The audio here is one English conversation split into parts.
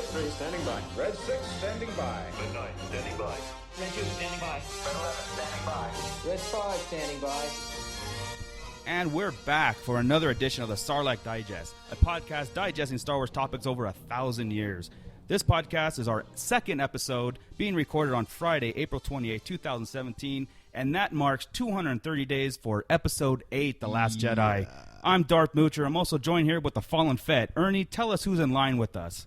3 standing by. Red 6 standing by. Red 9 standing by. Red 2 standing by. Red 11 standing by. Red 5 standing by. And we're back for another edition of the Sarlacc Digest, a podcast digesting Star Wars topics over 1,000 years. This podcast is our second episode, being recorded on Friday, April 28, 2017, and that marks 230 days for Episode 8, The Last Jedi. I'm Darth Moocher. I'm also joined here with the Fallen Fett. Ernie, tell us who's in line with us.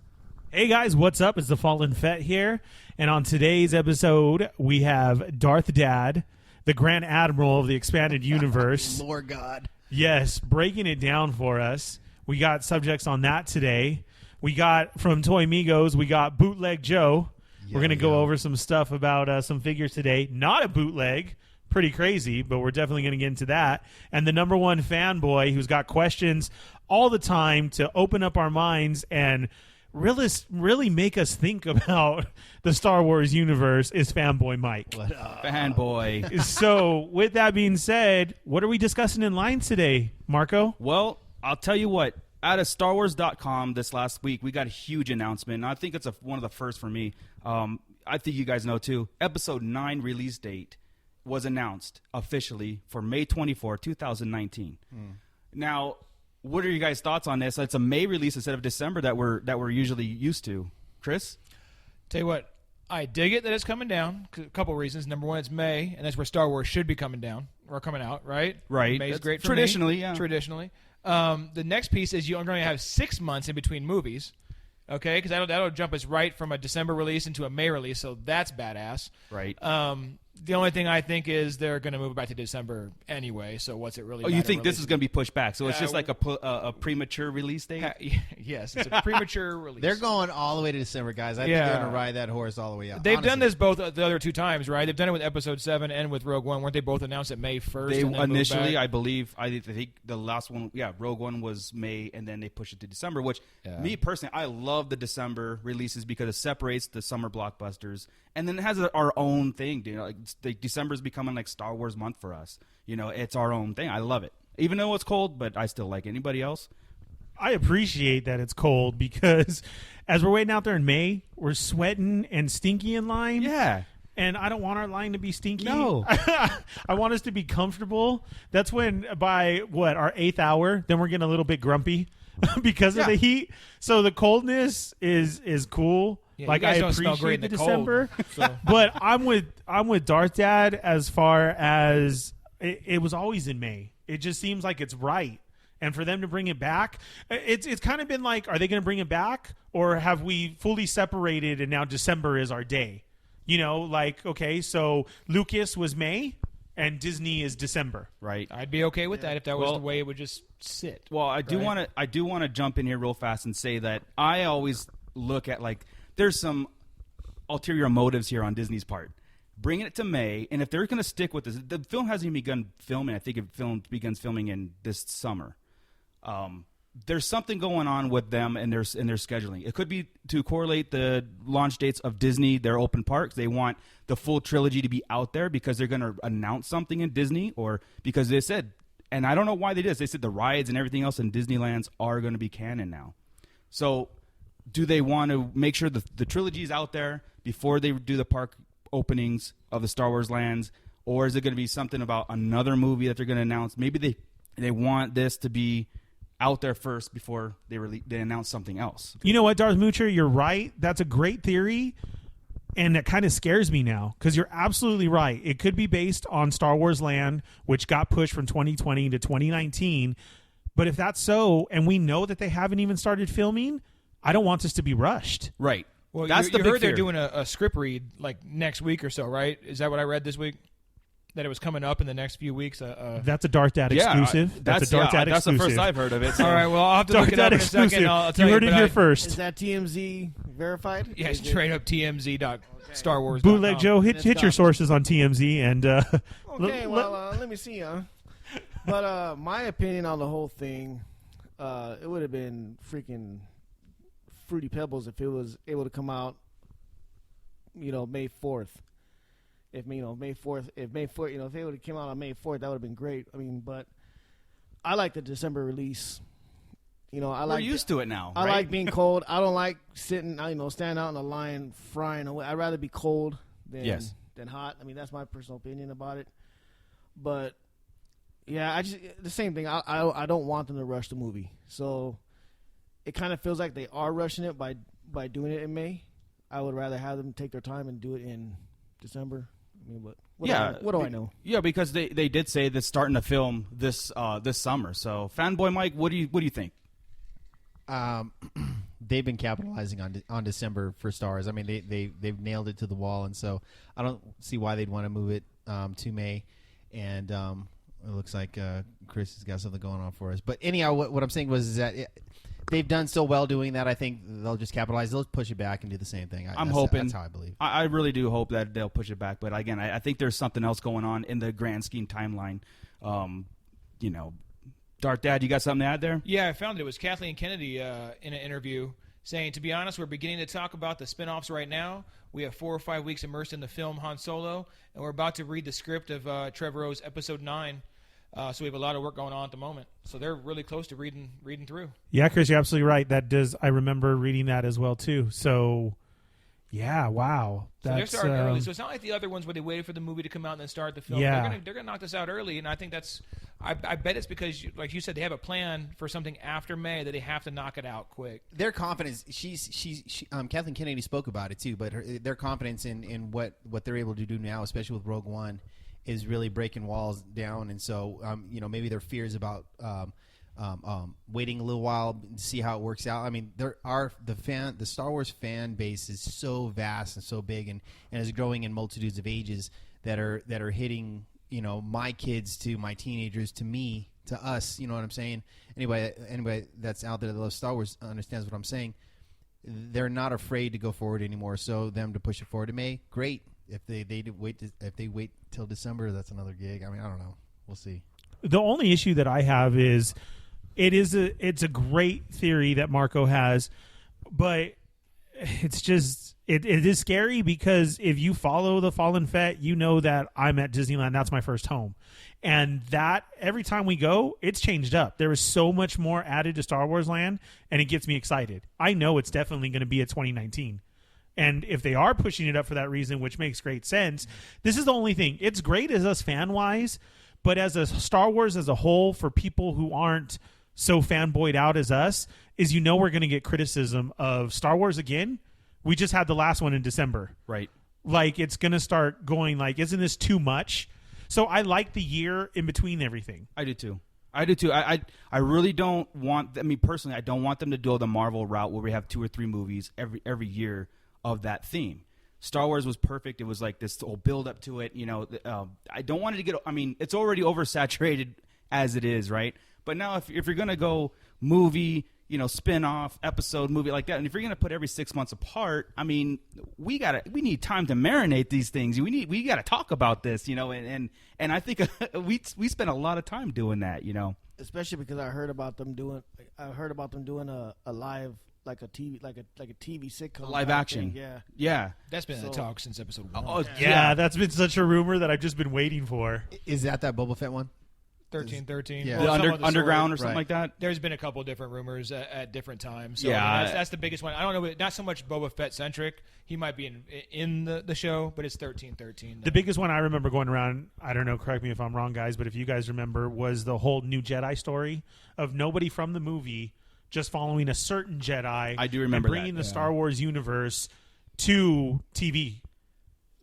Hey guys, what's up? It's the Fallen Fett here, and on today's episode, we have Darth Dad, the Grand Admiral of the Expanded Universe. Lord God. Yes, breaking it down for us. We got subjects on that today. We got, from Toy Migos, we got Bootleg Joe. We're going to go over some stuff about some figures today. Not a bootleg. Pretty crazy, but we're definitely going to get into that. And the number one fanboy who's got questions all the time to open up our minds and really make us think about the Star Wars universe is Fanboy Mike. Fanboy. So, with that being said, what are we discussing in line today, Marco? Well, I'll tell you what. Out of StarWars.com this last week, we got a huge announcement. And I think it's one of the first for me. I think you guys know, too. Episode 9 release date was announced officially for May 24, 2019. Now, what are your guys' thoughts on this? It's a May release instead of December that we're usually used to. Chris? Tell you what, I dig it that it's coming down. A couple reasons. Number one, it's May, and that's where Star Wars should be coming down or coming out, right? Right. May's That's great for traditionally, me. yeah. Traditionally. The next piece is you're going to have 6 months in between movies, okay? Because that'll jump us right from a December release into a May release, so that's badass. Right. The only thing I think is they're going to move it back to December anyway, so what's it really Oh, you think this is going to be pushed back? So it's just like w- a premature release date? Yes, it's a premature release. They're going all the way to December, guys. I think they're going to ride that horse all the way out. They've honestly. done this both the other 2 times, right? They've done it with Episode 7 and with Rogue One. Weren't they both announced at May 1st? They and then moved initially, back? I think the last one, Rogue One was May, and then they pushed it to December, which, me personally, I love the December releases because it separates the summer blockbusters, and then it has our own thing. You know, like December's becoming like Star Wars month for us. You know, it's our own thing. I love it. Even though it's cold, but I still like it. Anybody else? I appreciate that it's cold because as we're waiting out there in May, we're sweating and stinky in line. Yeah. And I don't want our line to be stinky. No. I want us to be comfortable. That's when by our 8th hour, then we're getting a little bit grumpy because of the heat. So the coldness is cool. Yeah, like you guys I don't smell appreciate great the in the cold, December. so. But I'm with Darth Dad as far as it was always in May. It just seems like it's right. And for them to bring it back, it's kind of been like, are they going to bring it back? Or have we fully separated and now December is our day? You know, like, okay, so Lucas was May and Disney is December. Right. I'd be okay with that if that was the way it would just sit. Well, I do want to jump in here real fast and say that I always look at, like, there's some ulterior motives here on Disney's part. Bringing it to May, and if they're going to stick with this, the film hasn't even begun filming. I think it begins filming in this summer. There's something going on with them and their scheduling. It could be to correlate the launch dates of Disney, their open parks. They want the full trilogy to be out there because they're going to announce something in Disney, or because they said, and I don't know why they did this, they said the rides and everything else in Disneyland's are going to be canon now. So do they want to make sure the trilogy is out there before they do the park openings of the Star Wars lands, or is it going to be something about another movie that they're going to announce? Maybe they want this to be out there first before they announce something else. You know what, Darth Moocher, you're right. That's a great theory, and that kind of scares me now because you're absolutely right. It could be based on Star Wars Land, which got pushed from 2020 to 2019. But if that's so, and we know that they haven't even started filming, I don't want this to be rushed. Right. Well, that's you the heard big they're fear. doing a script read like next week or so, right? Is that what I read this week? That it was coming up in the next few weeks. That's a Darth Dad exclusive. That's a Darth Dad That's exclusive. the first I've heard of it. So. All right, well, I'll have to Darth look it up Dad in a second. exclusive. I'll tell You heard you it here first. Is that TMZ verified? Yeah, straight up TMZ.StarWars. Bootleg Joe, hit your sources on TMZ and. Okay, let me see. But my opinion on the whole thing, it would have been freaking Fruity Pebbles if it was able to come out, May 4th. If May 4th, if they would have came out on May 4th, that would have been great. I mean, but I like the December release. I We're like used to it now. I right? like being cold. I don't like sitting, standing out in the line frying away. I'd rather be cold than hot. I mean, that's my personal opinion about it. But yeah, the same thing. I don't want them to rush the movie. So it kind of feels like they are rushing it by doing it in May. I would rather have them take their time and do it in December. I mean, but what do I know? Yeah, because they did say they're starting to film this summer. So, Fanboy Mike, what do you think? They've been capitalizing on December for Star Wars. I mean, they've nailed it to the wall, and so I don't see why they'd want to move it to May. And it looks like Chris has got something going on for us. But anyhow, what I'm saying was that they've done so well doing that. I think they'll just capitalize. They'll push it back and do the same thing. I'm hoping. That's how I believe. I really do hope that they'll push it back. But again, I think there's something else going on in the grand scheme timeline. Dark Dad, you got something to add there? Yeah, I found it. It was Kathleen Kennedy in an interview saying, to be honest, we're beginning to talk about the spinoffs right now. We have 4 or 5 weeks immersed in the film Han Solo, and we're about to read the script of Trevorrow's Episode 9. So we have a lot of work going on at the moment. So they're really close to reading through. Yeah, Chris, you're absolutely right. I remember reading that as well, too. So, yeah, wow. So they're starting early. So it's not like the other ones where they waited for the movie to come out and then start the film. Yeah. They're gonna knock this out early, and I think that's. I bet it's because, like you said, they have a plan for something after May that they have to knock it out quick. Their confidence. Kathleen Kennedy spoke about it too, but their confidence in what they're able to do now, especially with Rogue One, is really breaking walls down. And so, maybe their fears about waiting a little while to see how it works out. I mean, the Star Wars fan base is so vast and so big, and is growing in multitudes of ages that are hitting, my kids to my teenagers to me to us. You know what I'm saying? Anyway, that's out there that loves Star Wars understands what I'm saying. They're not afraid to go forward anymore. So them to push it forward to May, great. If they wait till December, that's another gig. I mean, I don't know. We'll see. The only issue that I have is it's a great theory that Marco has, but it's just it is scary because if you follow the Fallen Fett, you know that I'm at Disneyland. That's my first home, and that every time we go, it's changed up. There is so much more added to Star Wars Land, and it gets me excited. I know it's definitely going to be at 2019. And if they are pushing it up for that reason, which makes great sense, this is the only thing. It's great as us fan-wise, but as a Star Wars as a whole, for people who aren't so fanboyed out as us, is we're going to get criticism of Star Wars again. We just had the last one in December. Right. Like, it's going to start going like, isn't this too much? So I like the year in between everything. I do too. I really don't want, personally, I don't want them to go the Marvel route where we have 2 or 3 movies every year of that theme. Star Wars was perfect. It was like this whole build up to it. I don't want it to get. I mean, it's already oversaturated as it is, right? But now, if you're gonna go movie, spin-off episode movie like that, and if you're gonna put every 6 months apart, I mean, we need time to marinate these things. We gotta talk about this, and I think we spent a lot of time doing that, Especially because I heard about them doing a live. Like a TV sitcom, live action. Thing. Yeah. That's been in the talk since episode 1. Oh, Yeah, that's been such a rumor that I've just been waiting for. Is that Boba Fett one? 1313. Yeah. The underground or something like that. There's been a couple different rumors at different times. So Yeah. that's the biggest one. I don't know, not so much Boba Fett centric. He might be in the show, but it's 1313. The biggest one I remember going around, I don't know, correct me if I'm wrong, guys, but if you guys remember, was the whole New Jedi story of nobody from the movie just following a certain Jedi. I do remember and bringing that, the Star Wars universe to TV.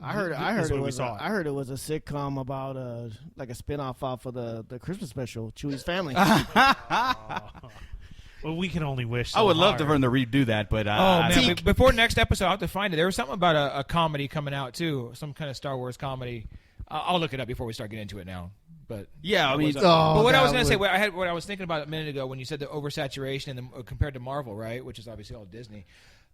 I heard it was a sitcom about like a spinoff off of the Christmas special, Chewie's Family. Well, we can only wish. So I would love hard. to learn to redo that, but man! Before next episode, I'll have to find it. There was something about a comedy coming out too, some kind of Star Wars comedy. I'll look it up before we start getting into it now. But yeah, I mean, but what I was going to say, what I was thinking about a minute ago when you said the oversaturation and compared to Marvel, right, which is obviously all Disney.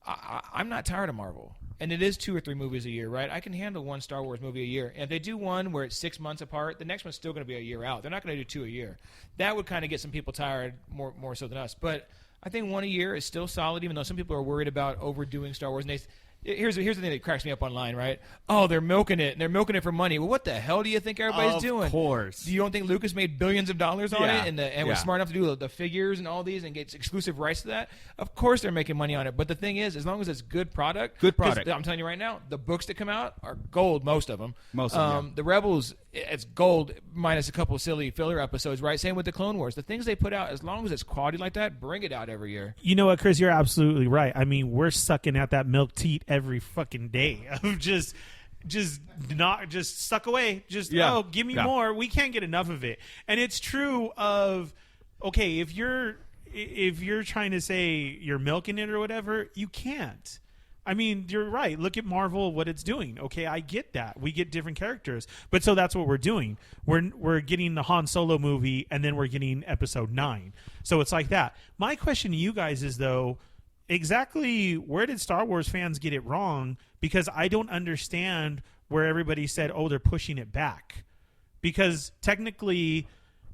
I'm not tired of Marvel, and it is 2 or 3 movies a year, right? I can handle one Star Wars movie a year, and if they do one where it's 6 months apart, the next one's still going to be a year out. They're not going to do 2 a year. That would kind of get some people tired more so than us. But I think 1 a year is still solid, even though some people are worried about overdoing Star Wars. And Here's the thing that cracks me up online, right? Oh, they're milking it. And they're milking it for money. Well, what the hell do you think everybody's doing? Of course. You don't think Lucas made billions of dollars on Yeah. it and was smart enough to do the figures and all these and get exclusive rights to that? Of course they're making money on it. But the thing is, as long as it's good product. 'Cause I'm telling you right now, the books that come out are gold, most of them. The Rebels, it's gold minus a couple of silly filler episodes, right? Same with the Clone Wars. The things they put out, as long as it's quality like that, bring it out every year. You know what, Chris? You're absolutely right. I mean, we're sucking at that milk teat every fucking day of just suck away. Give me more. We can't get enough of it. And it's true of, okay, if you're trying to say you're milking it or whatever, you can't. I mean, you're right. Look at Marvel, what it's doing. Okay, I get that. We get different characters. But so that's what we're doing. We're getting the Han Solo movie, and then we're getting Episode 9. So it's like that. My question to you guys is, though, exactly where did Star Wars fans get it wrong? Because I don't understand where everybody said, oh, they're pushing it back. Because technically,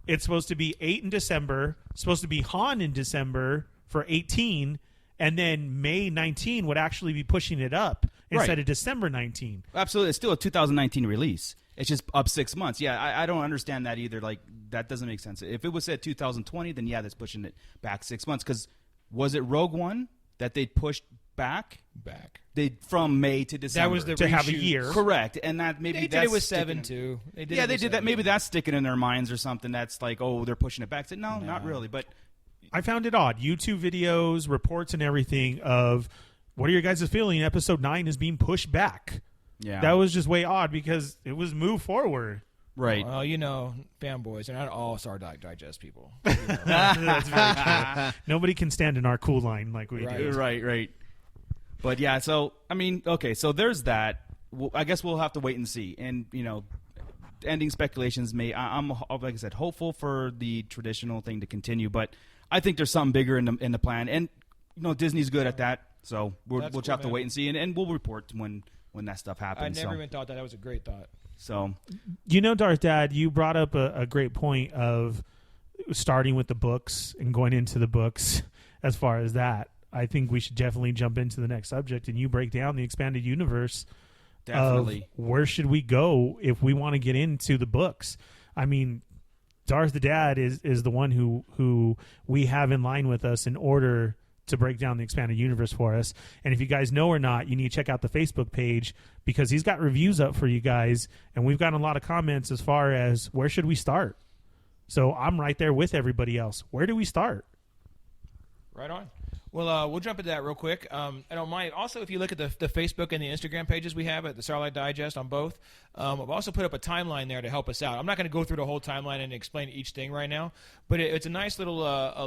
it's supposed to be 8 in December, supposed to be Han in December for 18, and then May 19 would actually be pushing it up instead of December 19. Absolutely. It's still a 2019 release. It's just up 6 months. Yeah, I don't understand that either. Like, that doesn't make sense. If it was said 2020, then yeah, that's pushing it back 6 months. Because was it Rogue One that they pushed back? They from May to December. That was the to have a reshoot. year. Correct. And that maybe They did that's it with sticking 7 too. They They did that. Maybe that's sticking in their minds or something. That's like, oh, they're pushing it back. So, no, not really. But I found it odd. YouTube videos, reports, and everything of what are your guys' feeling? Episode 9 is being pushed back. yeah, That was just way odd because it was moved forward. right. Well, fanboys, they're not all Sarlacc Digest people. That's very true. Nobody can stand in our cool line like we do. Right. But yeah, so I mean, okay, so there's that. I guess we'll have to wait and see. And ending speculations may. I'm like I said, hopeful for the traditional thing to continue, but I think there's something bigger in the plan. And Disney's good at that, so we'll That's just cool, have to man. wait and see, and we'll report when that stuff happens. I never even thought that. That was a great thought. So Darth Dad, you brought up a great point of starting with the books and going into the books as far as that. I think we should definitely jump into the next subject and you break down the expanded universe. definitely. Of where should we go if we want to get into the books? I mean, Darth the Dad is the one who we have in line with us in order to break down the expanded universe for us. And if you guys know or not, you need to check out the Facebook page because he's got reviews up for you guys, and we've gotten a lot of comments as far as where should we start. So I'm right there with everybody else. Where do we start? Right on. Well, we'll jump into that real quick. I don't mind. Also, if you look at the Facebook and the Instagram pages we have at the Sarlacc Digest on both, I've also put up a timeline there to help us out. I'm not going to go through the whole timeline and explain each thing right now, but it's a nice little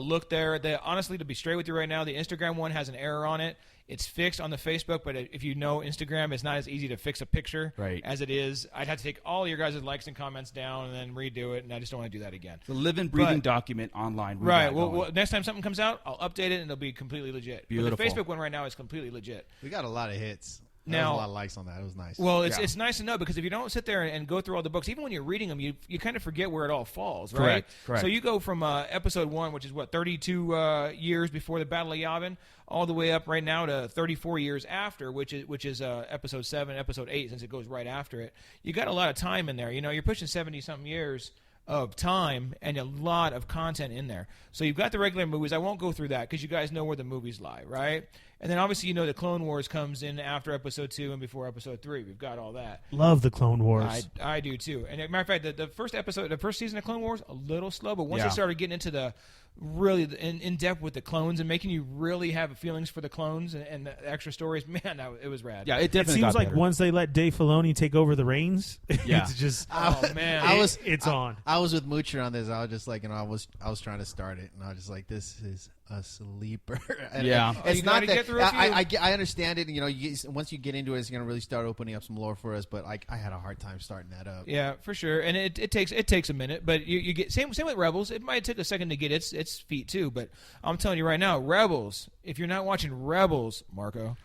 look there. Honestly, to be straight with you right now, the Instagram one has an error on it. It's fixed on the Facebook, but if you know Instagram, it's not as easy to fix a picture as it is. I'd have to take all your guys' likes and comments down and then redo it, and I just don't want to do that again. The living, breathing document online. Right. Well, next time something comes out, I'll update it, and it'll be completely legit. Beautiful. But the Facebook one right now is completely legit. We got a lot of hits. There Now- was a lot of likes on that. It was nice. Well, it's nice to know because if you don't sit there and go through all the books, even when you're reading them, you kind of forget where it all falls, right? Correct. So you go from episode 1, which is 32 years before the Battle of Yavin, all the way up right now to 34 years after, which is episode 7, episode 8, since it goes right after it. You got a lot of time in there. You're pushing 70-something years of time and a lot of content in there. So you've got the regular movies. I won't go through that because you guys know where the movies lie, right? And then obviously the Clone Wars comes in after episode 2 and before episode 3. We've got all that. Love the Clone Wars. I do too. And as a matter of fact, the first episode, the first season of Clone Wars, a little slow, but once Yeah. they started getting into the really in depth with the clones and making you really have feelings for the clones and the extra stories, man, it was rad. Yeah, it It definitely seems got like better. once they let Dave Filoni take over the reins, Yeah. it's just Oh man, it's on. I was with Moocher on this. I was just like, I was trying to start it, and I was just like, this is a sleeper. And Yeah. it's you not gotta that get through a few. I understand it. Once you get into it, it's going to really start opening up some lore for us. But I had a hard time starting that up. Yeah, for sure, and it takes a minute, but you get same with Rebels. It might take a second to get its feet too, but I'm telling you right now, Rebels. If you're not watching Rebels, Marco,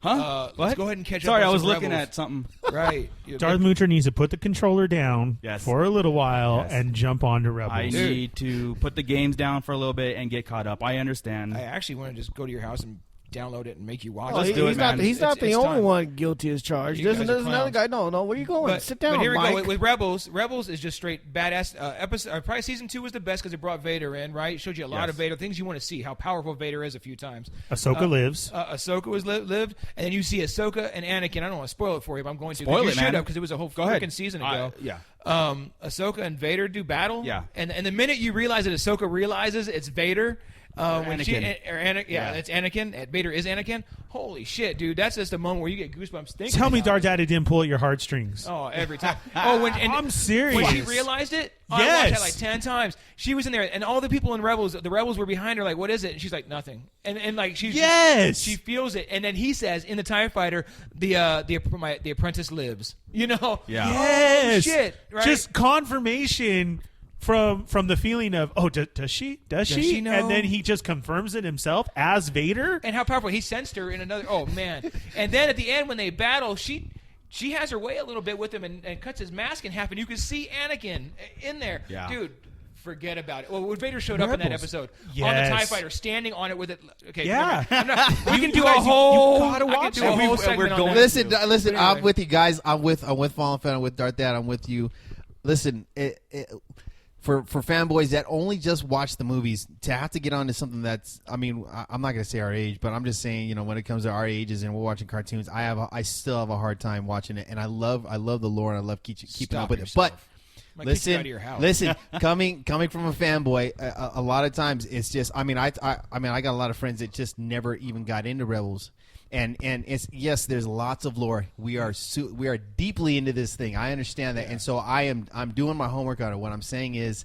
Huh? let's What? go ahead and catch up. Sorry, on I was some looking Rebels. at something. Right. Darth Moocher needs to put the controller down Yes. for a little while Yes. and jump on to Rebels. I need to put the games down for a little bit and get caught up. I understand. I actually want to just go to your house and download it and make you watch Oh, it. Let's do it, he's not, man. he's not the It's only time. one guilty as charged. You There's guys are another clowns. guy. No, where are you going? Sit down, but here we Mike. go with Rebels. Rebels is just straight badass. Episode probably season 2 was the best because it brought Vader in. Right, showed you a lot Yes. of Vader things you want to see. How powerful Vader is a few times. Ahsoka lives. Ahsoka was lived, and then you see Ahsoka and Anakin. I don't want to spoil it for you, but I'm going to. Spoil you it, should man. have because it was a whole Go ahead. freaking season ago. Yeah. Ahsoka and Vader do battle. Yeah. and the minute you realize that Ahsoka realizes it's Vader. When Anakin. It's Anakin. Vader is Anakin. Holy shit, dude! That's just a moment where you get goosebumps thinking. Tell me about it. Dardaddy didn't pull at your heartstrings. Oh, every time. I'm serious. When she realized it, I watched Yes. that like 10 times. She was in there, and all the people in the rebels were behind her. Like, what is it? And she's like, nothing. And like she's Yes. she feels it. And then he says in the TIE fighter, the apprentice lives. You know? Yeah. Oh, Yes. shit. Right? Just confirmation from the feeling of, oh, does she? Does she know? And then he just confirms it himself as Vader. And how powerful he sensed her in another. Oh man! And then at the end when they battle, she has her way a little bit with him and cuts his mask in half, and you can see Anakin in there. Yeah. Dude, forget about it. Well, when Vader showed up in that Rebels. episode on the Yes. TIE fighter, standing on it with it. Okay, Yeah. never mind. We can do guys, a whole. you gotta I can watch do it. a whole We're segment on going- that. Listen, But listen. anyway. I'm with you guys. I'm with Fallen Fan. I'm with Darth Dad. I'm with you. Listen, for fanboys that only just watch the movies, to have to get onto something that's, I mean, I'm not going to say our age, but I'm just saying, you know, when it comes to our ages and we're watching cartoons, I still have a hard time watching it, and I love the lore and I love keeping Stop up with yourself. it. But Might kick you out of your house. listen, coming from a fanboy, a lot of times it's just, I mean, I got a lot of friends that just never even got into Rebels. And it's, yes, there's lots of lore. We are deeply into this thing. I understand that, and so I'm doing my homework on it. What I'm saying is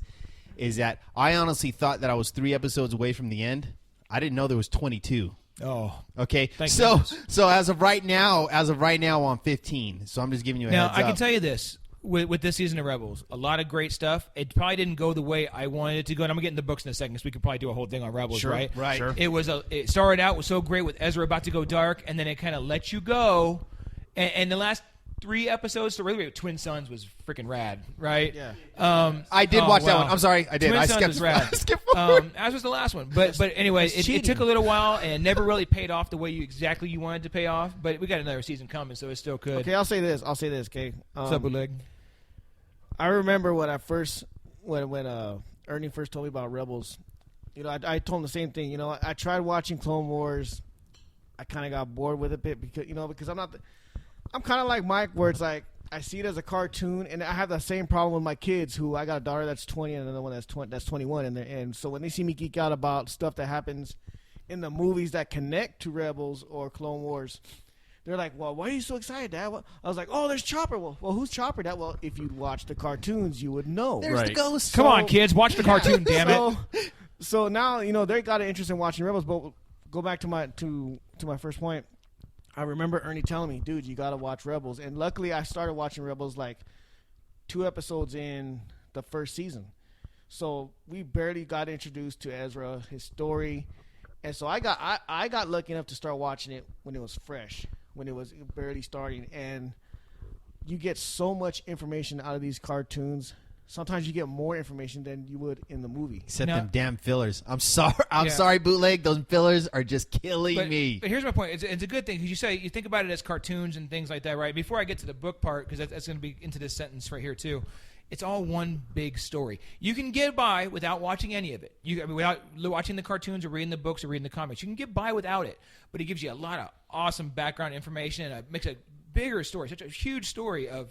that I honestly thought that I was 3 episodes away from the end. I didn't know there was 22. Oh. Okay, Thank so goodness. so as of right now, I'm 15. So I'm just giving you a Now heads I up. can tell you this. With this season of Rebels, a lot of great stuff. It probably didn't go the way I wanted it to go, and I'm gonna get into the books in a second, so we could probably do a whole thing on Rebels, right? right. Sure. It started out was so great with Ezra about to go dark, and then it kind of let you go. And the last 3 episodes, so really, Twin Sons was freaking rad, right? Yeah. I did watch that wow. one. I'm sorry, I did. Twin I Sons skipped. was rad. I skipped forward. As was the last one, but anyway, it took a little while and it never really paid off the way you wanted to pay off. But we got another season coming, so it still could. Okay, I'll say this. Okay. What's up, bootleg? I remember when Ernie first told me about Rebels. You know, I told him the same thing. You know, I tried watching Clone Wars. I kind of got bored with it a bit because I'm kind of like Mike, where it's like I see it as a cartoon, and I have the same problem with my kids. Who I got a daughter that's 20 and another one that's 21, and so when they see me geek out about stuff that happens in the movies that connect to Rebels or Clone Wars, they're like, well, why are you so excited, Dad? I was like, oh, there's Chopper. Well, who's Chopper, Dad? Well, if you watch the cartoons, you would know. There's the Right. ghost. Come on, kids, watch the cartoon, damn it. So now, you know, they got an interest in watching Rebels, but go back to my first point. I remember Ernie telling me, dude, you got to watch Rebels. And luckily, I started watching Rebels like 2 episodes in the first season. So we barely got introduced to Ezra, his story. And so I got lucky enough to start watching it when it was fresh, when it was barely starting. And you get so much information out of these cartoons. Sometimes you get more information than you would in the movie. Except Now- them damn fillers. I'm sorry. Yeah. Sorry, bootleg. Those fillers are just killing me. But here's my point. It's a good thing because you think about it as cartoons and things like that, right? Before I get to the book part, because that's going to be into this sentence right here too. It's all one big story. You can get by without watching any of it. Without watching the cartoons or reading the books or reading the comics. You can get by without it, but it gives you a lot of awesome background information and it makes a bigger story, such a huge story of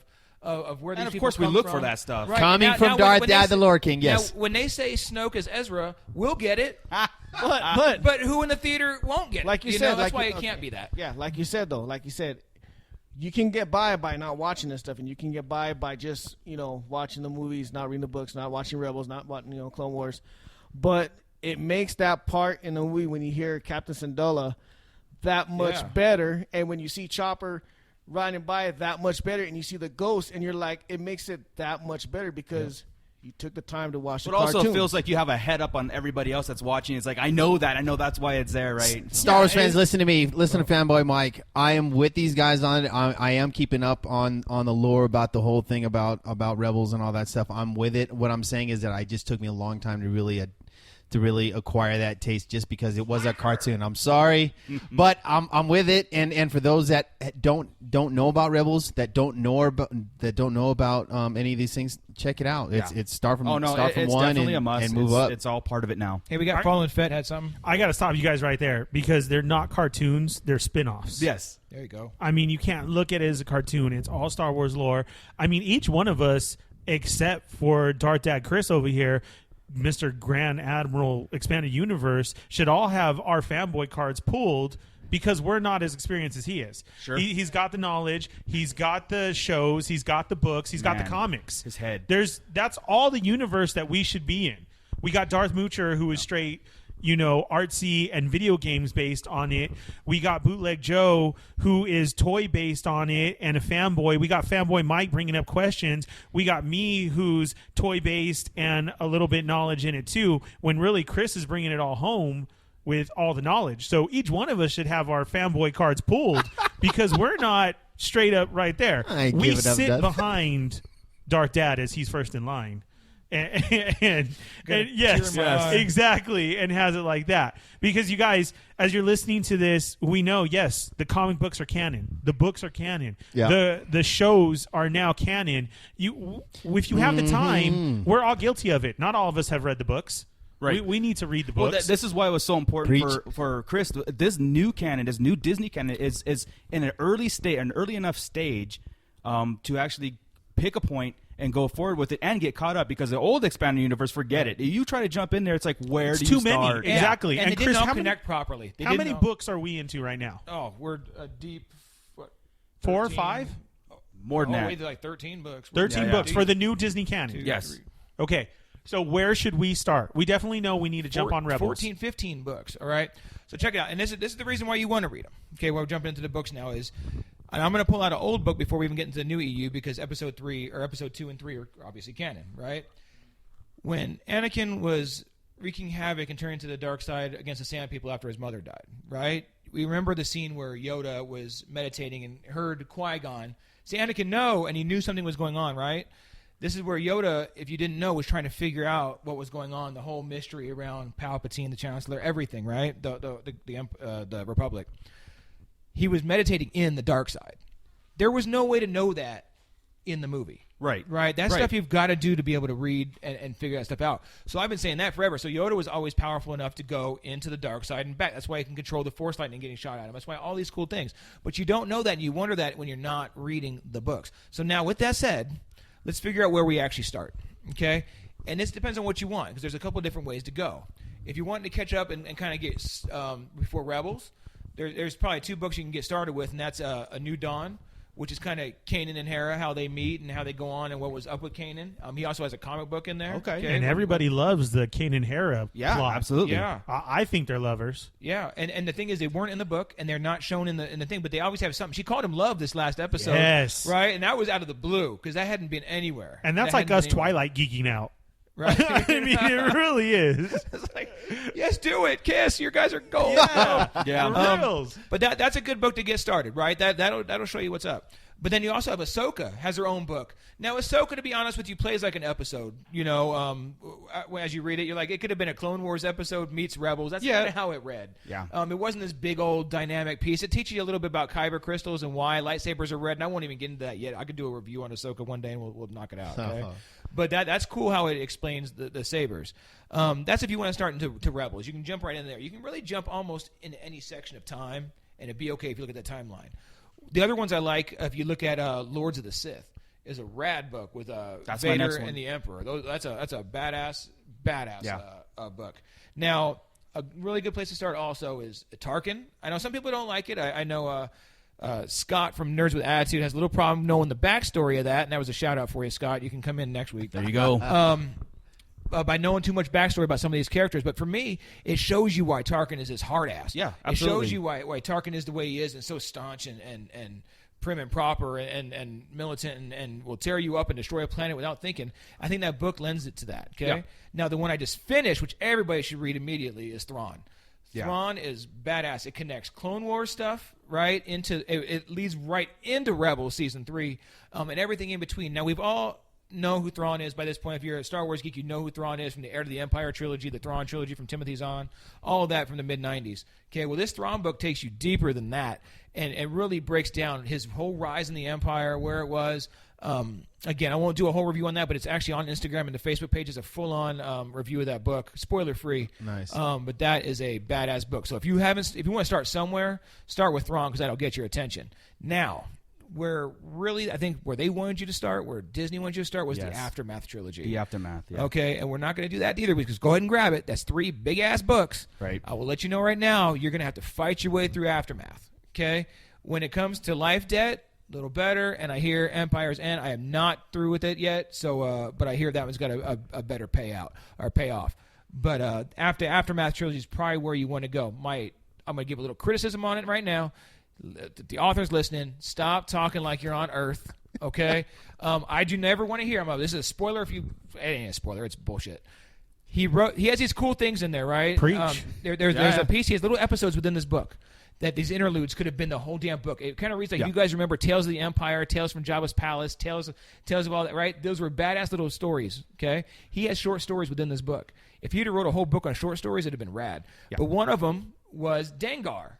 where these And of people course we come look from. for that stuff. Right. Coming Now- from now Darth when Dad they the say- Lore King, yes. Now, when they say Snoke as Ezra, we'll get it. But But who in the theater won't get it? Like you know, said, that's like why you- it can't okay. be that. Yeah, like you said, you can get by not watching this stuff, and you can get by just, you know, watching the movies, not reading the books, not watching Rebels, not watching, you know, Clone Wars. But it makes that part in the movie when you hear Captain Syndulla that much Yeah. better, and when you see Chopper riding by that much better, and you see the ghost, and you're like, it makes it that much better because you took the time to watch But the also cartoon. feels like you have a head up on everybody else that's watching. It's like I know that's why it's there, right? Star Wars fans, listen to me. Listen to Fanboy Mike. I am with these guys on it. I am keeping up on the lore about the whole thing about Rebels and all that stuff. I'm with it. What I'm saying is that it just took me a long time to really to really acquire that taste just because it was a cartoon. I'm sorry, but I'm with it. And for those that don't know about Rebels, that don't know about any of these things, check it out. It's start from it's one definitely a must. and move up. It's all part of it now. Hey, we got Fallen Fett had something. I got to stop you guys right there because they're not cartoons; they're spin-offs. Yes. There you go. I mean, you can't look at it as a cartoon. It's all Star Wars lore. I mean, each one of us, except for Darth Dad Chris over here, Mr. Grand Admiral Expanded Universe, should all have our fanboy cards pulled because we're not as experienced as he is. Sure. He's got the knowledge. He's got the shows. He's got the books. He's got the comics. His head. That's all the universe that we should be in. We got Darth Moocher, who is straight, artsy and video games based on it. We got Bootleg Joe, who is toy based on it and a fanboy. We got Fanboy Mike bringing up questions. We got me, who's toy based and a little bit knowledge in it too, when really Chris is bringing it all home with all the knowledge. So each one of us should have our fanboy cards pulled because we're not straight up right there. We sit behind Darth Dad as he's first in line. And yes, exactly, and has it like that. Because you guys, as you're listening to this, we know, yes, the comic books are canon. The books are canon. Yeah. The shows are now canon. If you have the time, we're all guilty of it. Not all of us have read the books. Right. We need to read the books. Well, this is why it was so important for Chris. This new canon, this new Disney canon, is in an early enough stage to actually pick a point and go forward with it and get caught up, because the old expanded universe, forget it. You try to jump in there, it's like, where do you start? Many. Exactly. And they Chris, didn't all connect properly. How many books are we into right now? Oh, we're deep. 4 or 5? More than that. Wait, like 13 books. 13 books for the new Disney canon. Yes. Okay. So where should we start? We definitely know we need to jump on Rebels. 14, 15 books, all right? So check it out. And this is the reason why you want to read them. Okay, we're jumping into the books now is, and I'm going to pull out an old book before we even get into the new EU, because episode 2 and 3 are obviously canon, right? When Anakin was wreaking havoc and turning to the dark side against the Sand People after his mother died, right? We remember the scene where Yoda was meditating and heard Qui-Gon say, Anakin, no, and he knew something was going on, right? This is where Yoda, if you didn't know, was trying to figure out what was going on, the whole mystery around Palpatine, the Chancellor, everything, right? The Republic. He was meditating in the dark side. There was no way to know that in the movie. Right. That's stuff you've got to do to be able to read and figure that stuff out. So I've been saying that forever. So Yoda was always powerful enough to go into the dark side and back. That's why he can control the Force lightning getting shot at him. That's why all these cool things. But you don't know that, and you wonder that when you're not reading the books. So now, with that said, let's figure out where we actually start, okay? And this depends on what you want, because there's a couple different ways to go. If you're wanting to catch up and kind of get before Rebels, there's probably 2 books you can get started with, and that's A New Dawn, which is kind of Kanan and Hera, how they meet and how they go on and what was up with Kanan. He also has a comic book in there. Okay. And everybody loves the Kanan Hera plot. Absolutely. Yeah. I think they're lovers. Yeah, and the thing is, they weren't in the book, and they're not shown in the thing, but they always have something. She called him love this last episode. Yes. Right? And that was out of the blue, because that hadn't been anywhere. And that's like us Twilight geeking out. Right? I mean, it really is. It's like, yes, do it. Kiss. Your guys are gold. Yeah. But that's a good book to get started, right? That'll show you what's up. But then you also have Ahsoka has her own book. Now, Ahsoka, to be honest with you, plays like an episode. As you read it, you're like, it could have been a Clone Wars episode meets Rebels. That's kind of how it read. Yeah. It wasn't this big old dynamic piece. It teaches you a little bit about kyber crystals and why lightsabers are red. And I won't even get into that yet. I could do a review on Ahsoka one day and we'll knock it out. Okay? But that's cool how it explains the sabers. That's if you want to start into Rebels. You can jump right in there. You can really jump almost into any section of time, and it'd be okay if you look at that timeline. The other ones I like, if you look at Lords of the Sith, is a rad book with Vader and the Emperor. That's a badass book. Now, a really good place to start also is Tarkin. I know some people don't like it. I know Scott from Nerds with Attitude has a little problem knowing the backstory of that, and that was a shout-out for you, Scott. You can come in next week. There you go. By knowing too much backstory about some of these characters. But for me, it shows you why Tarkin is his hard ass. Yeah, absolutely. It shows you why Tarkin is the way he is and so staunch and prim and proper and militant and will tear you up and destroy a planet without thinking. I think that book lends it to that. Okay. Yeah. Now, the one I just finished, which everybody should read immediately, is Thrawn. Yeah. Thrawn is badass. It connects Clone Wars stuff right into it leads right into Rebels season 3 and everything in between. Now, we've all know who Thrawn is by this point. If you're a Star Wars geek, you know who Thrawn is from the Heir to the Empire trilogy, the Thrawn trilogy from Timothy Zahn, all of that from the mid-'90s. Okay, well, this Thrawn book takes you deeper than that and really breaks down his whole rise in the Empire, where it was. Again, I won't do a whole review on that, but it's actually on Instagram and the Facebook page is a full-on review of that book, spoiler-free. Nice. But that is a badass book. So if you want to start somewhere, start with Thrawn because that'll get your attention. Now, where really I think where they wanted you to start, where Disney wanted you to start, was the Aftermath trilogy. The Aftermath, yeah. Okay, and we're not going to do that either because go ahead and grab it. That's 3 big-ass books. Right. I will let you know right now, you're going to have to fight your way through Aftermath. Okay? When it comes to Life Debt, a little better, and I hear Empire's End. I am not through with it yet, so but I hear that one's got a better payout or payoff. But Aftermath trilogy is probably where you want to go. I'm going to give a little criticism on it right now. The author's listening. Stop talking like you're on Earth, okay? I do never want to hear him. This is a spoiler. It ain't a spoiler. It's bullshit. He has these cool things in there, right? Preach. There's a piece. He has little episodes within this book that these interludes could have been the whole damn book. It kind of reads like you guys remember Tales of the Empire, Tales from Jabba's Palace, Tales of all that, right? Those were badass little stories, okay? He has short stories within this book. If he'd have wrote a whole book on short stories, it'd have been rad. Yeah. But one of them was Dengar.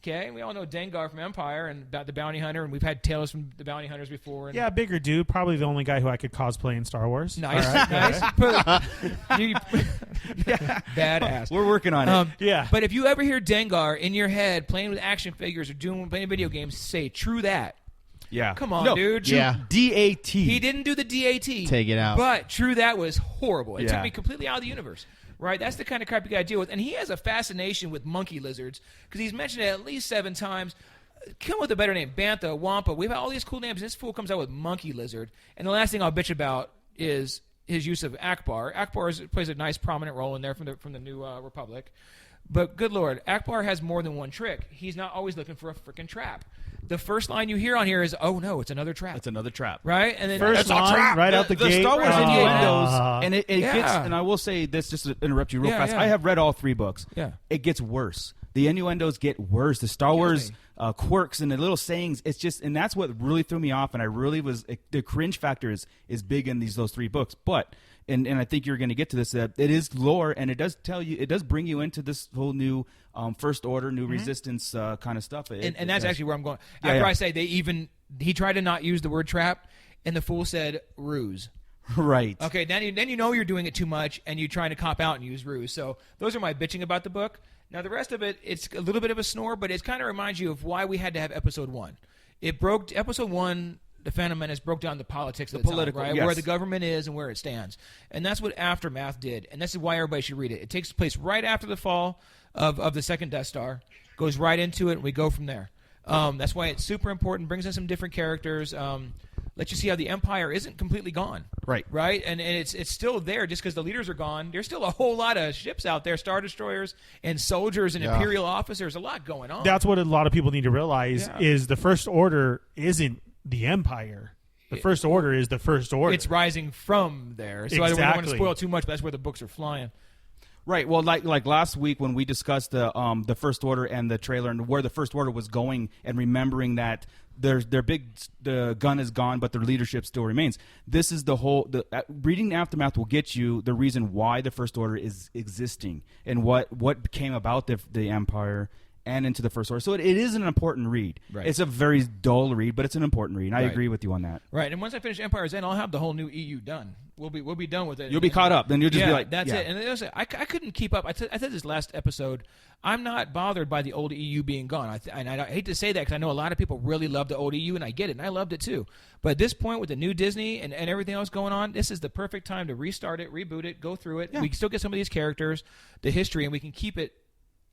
Okay, we all know Dengar from Empire and about the Bounty Hunter, and we've had Tales from the Bounty Hunters before. And bigger dude, probably the only guy who I could cosplay in Star Wars. Nice, nice. Badass. We're working on it. But if you ever hear Dengar in your head playing with action figures or playing video games, say true that. Yeah. Come on, dude. Yeah. DAT. He didn't do the DAT. Take it out. But true that was horrible. It Yeah. took me completely out of the universe. Right, that's the kind of crap you got to deal with. And he has a fascination with monkey lizards because he's mentioned it at least 7 times. Come with a better name, Bantha, Wampa. We've had all these cool names. This fool comes out with monkey lizard. And the last thing I'll bitch about is his use of Akbar. Akbar plays a nice prominent role in there from the New Republic. But good Lord, Akbar has more than one trick. He's not always looking for a freaking trap. The first line you hear on here is, "Oh no, it's another trap." It's another trap. Right? And then First line, right out the gate. The Star Wars Right. innuendos, and it gets. Yeah. And I will say this, just to interrupt you real fast. Yeah. I have read all 3 books. Yeah. It gets worse. The innuendos get worse. The Star Wars quirks and the little sayings. It's just, and that's what really threw me off. And I really was the cringe factor is big in those 3 books. But and I think you're going to get to this. That it is lore, and it does tell you, it does bring you into this whole new First Order, new Resistance kind of stuff. And that's actually where I'm going. After I say he tried to not use the word trap, and the fool said ruse. Right. Okay, then you know you're doing it too much, and you're trying to cop out and use ruse. So those are my bitching about the book. Now the rest of it, it's a little bit of a snore, but it kind of reminds you of why we had to have Episode 1. Episode 1. The Phantom Menace broke down the politics of the political, time, right? yes. Where the government is and where it stands. And that's what Aftermath did. And this is why everybody should read it. It takes place right after the fall of the second Death Star. Goes right into it, and we go from there. That's why it's super important. Brings in some different characters. Lets you see how the Empire isn't completely gone. Right. Right? And it's still there just because the leaders are gone. There's still a whole lot of ships out there, Star Destroyers and soldiers and Imperial officers. A lot going on. That's what a lot of people need to realize is the First Order isn't the Empire. The First Order is the First Order. It's rising from there. So I don't want to spoil too much, but that's where the books are flying. Right. Well, like last week when we discussed the First Order and the trailer and where the First Order was going, and remembering that the gun is gone, but their leadership still remains. This is reading the Aftermath will get you the reason why the First Order is existing and what came about the Empire and into the First Order. So it is an important read. Right. It's a very dull read, but it's an important read. And I agree with you on that. Right. And once I finish Empire's End, I'll have the whole new EU done. We'll be done with it. You'll be caught up. Then you'll just be like, that's it. And I couldn't keep up. I said this last episode. I'm not bothered by the old EU being gone. And I hate to say that because I know a lot of people really love the old EU, and I get it, and I loved it too. But at this point, with the new Disney and everything else going on, this is the perfect time to restart it, reboot it, go through it. Yeah. We can still get some of these characters, the history, and we can keep it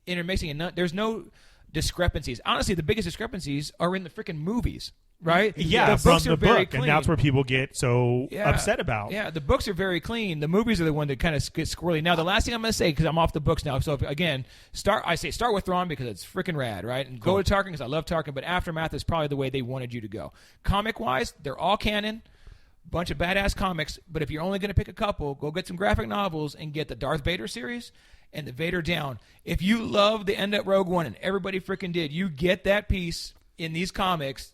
intermixing. And there's no discrepancies. Honestly, the biggest discrepancies are in the freaking movies. Right? Yeah, the books from are the very book, clean. and that's where people get so upset about. Yeah, the books are very clean. The movies are the one that kind of get squirrely. Now, the last thing I'm going to say, because I'm off the books now, so again, start with Thrawn because it's freaking rad, right? And go to Tarkin because I love Tarkin, but Aftermath is probably the way they wanted you to go. Comic-wise, they're all canon, bunch of badass comics, but if you're only going to pick a couple, go get some graphic novels and get the Darth Vader series and the Vader Down. If you love the end of Rogue One, and everybody freaking did, you get that piece in these comics.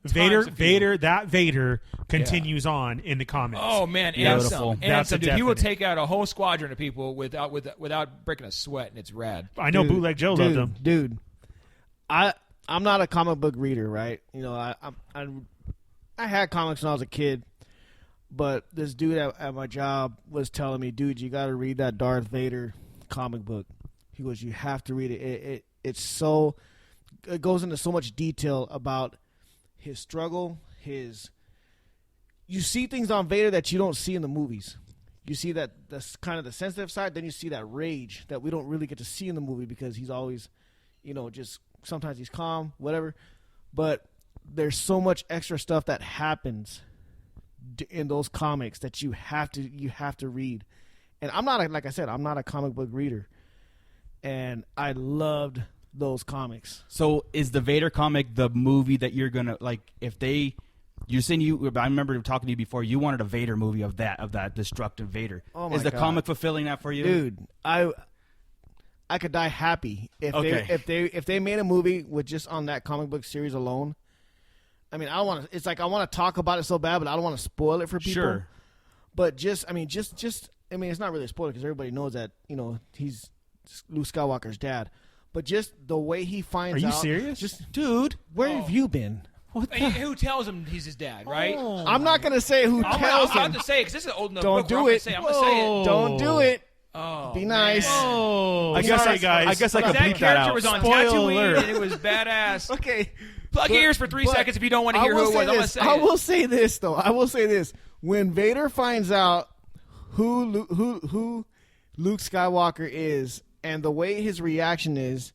Vader continues on in the comics. Oh man, Beautiful. and That's some a dude. He will definite. take out a whole squadron of people without breaking a sweat, and it's rad. I know Bootleg Joe loved him. Dude, I'm not a comic book reader, right? I had comics when I was a kid, but this dude at my job was telling me, dude, you got to read that Darth Vader comic book. He goes, you have to read it. It goes into so much detail about his struggle, you see things on Vader that you don't see in the movies. You see that's kind of the sensitive side, then you see that rage that we don't really get to see in the movie because he's always, just sometimes he's calm, whatever. But there's so much extra stuff that happens in those comics that you have to read. And I'm not a comic book reader. And I loved those comics. So is the Vader comic the movie that you're gonna like? If you're saying I remember talking to you before. You wanted a Vader movie of that destructive Vader. Oh my is the God. comic fulfilling that for you, Dude? I could die happy if they made a movie with just on that comic book series alone. I mean, I don't want to. It's like I want to talk about it so bad, but I don't want to spoil it for people. Sure. But it's not really a spoiler because everybody knows that he's Luke Skywalker's dad. But just the way he finds out. Are you serious? Just, dude? where have you been? Who tells him he's his dad, right? I'm not going to say who I'm tells about him. to say because this is an old enough Don't book. do where it. I'm going to say it. Don't do it. Oh, Be nice. man. Oh, I guess sorry, guys. I guess I could That bleep that character out. was on Spoiler Tatooine, alert. and it was badass. Okay. Plug your ears for 3 seconds if you don't want to hear who it was. I'm going to say I it. will say this though. I will say this: when Vader finds out who Luke Skywalker is, and the way his reaction is,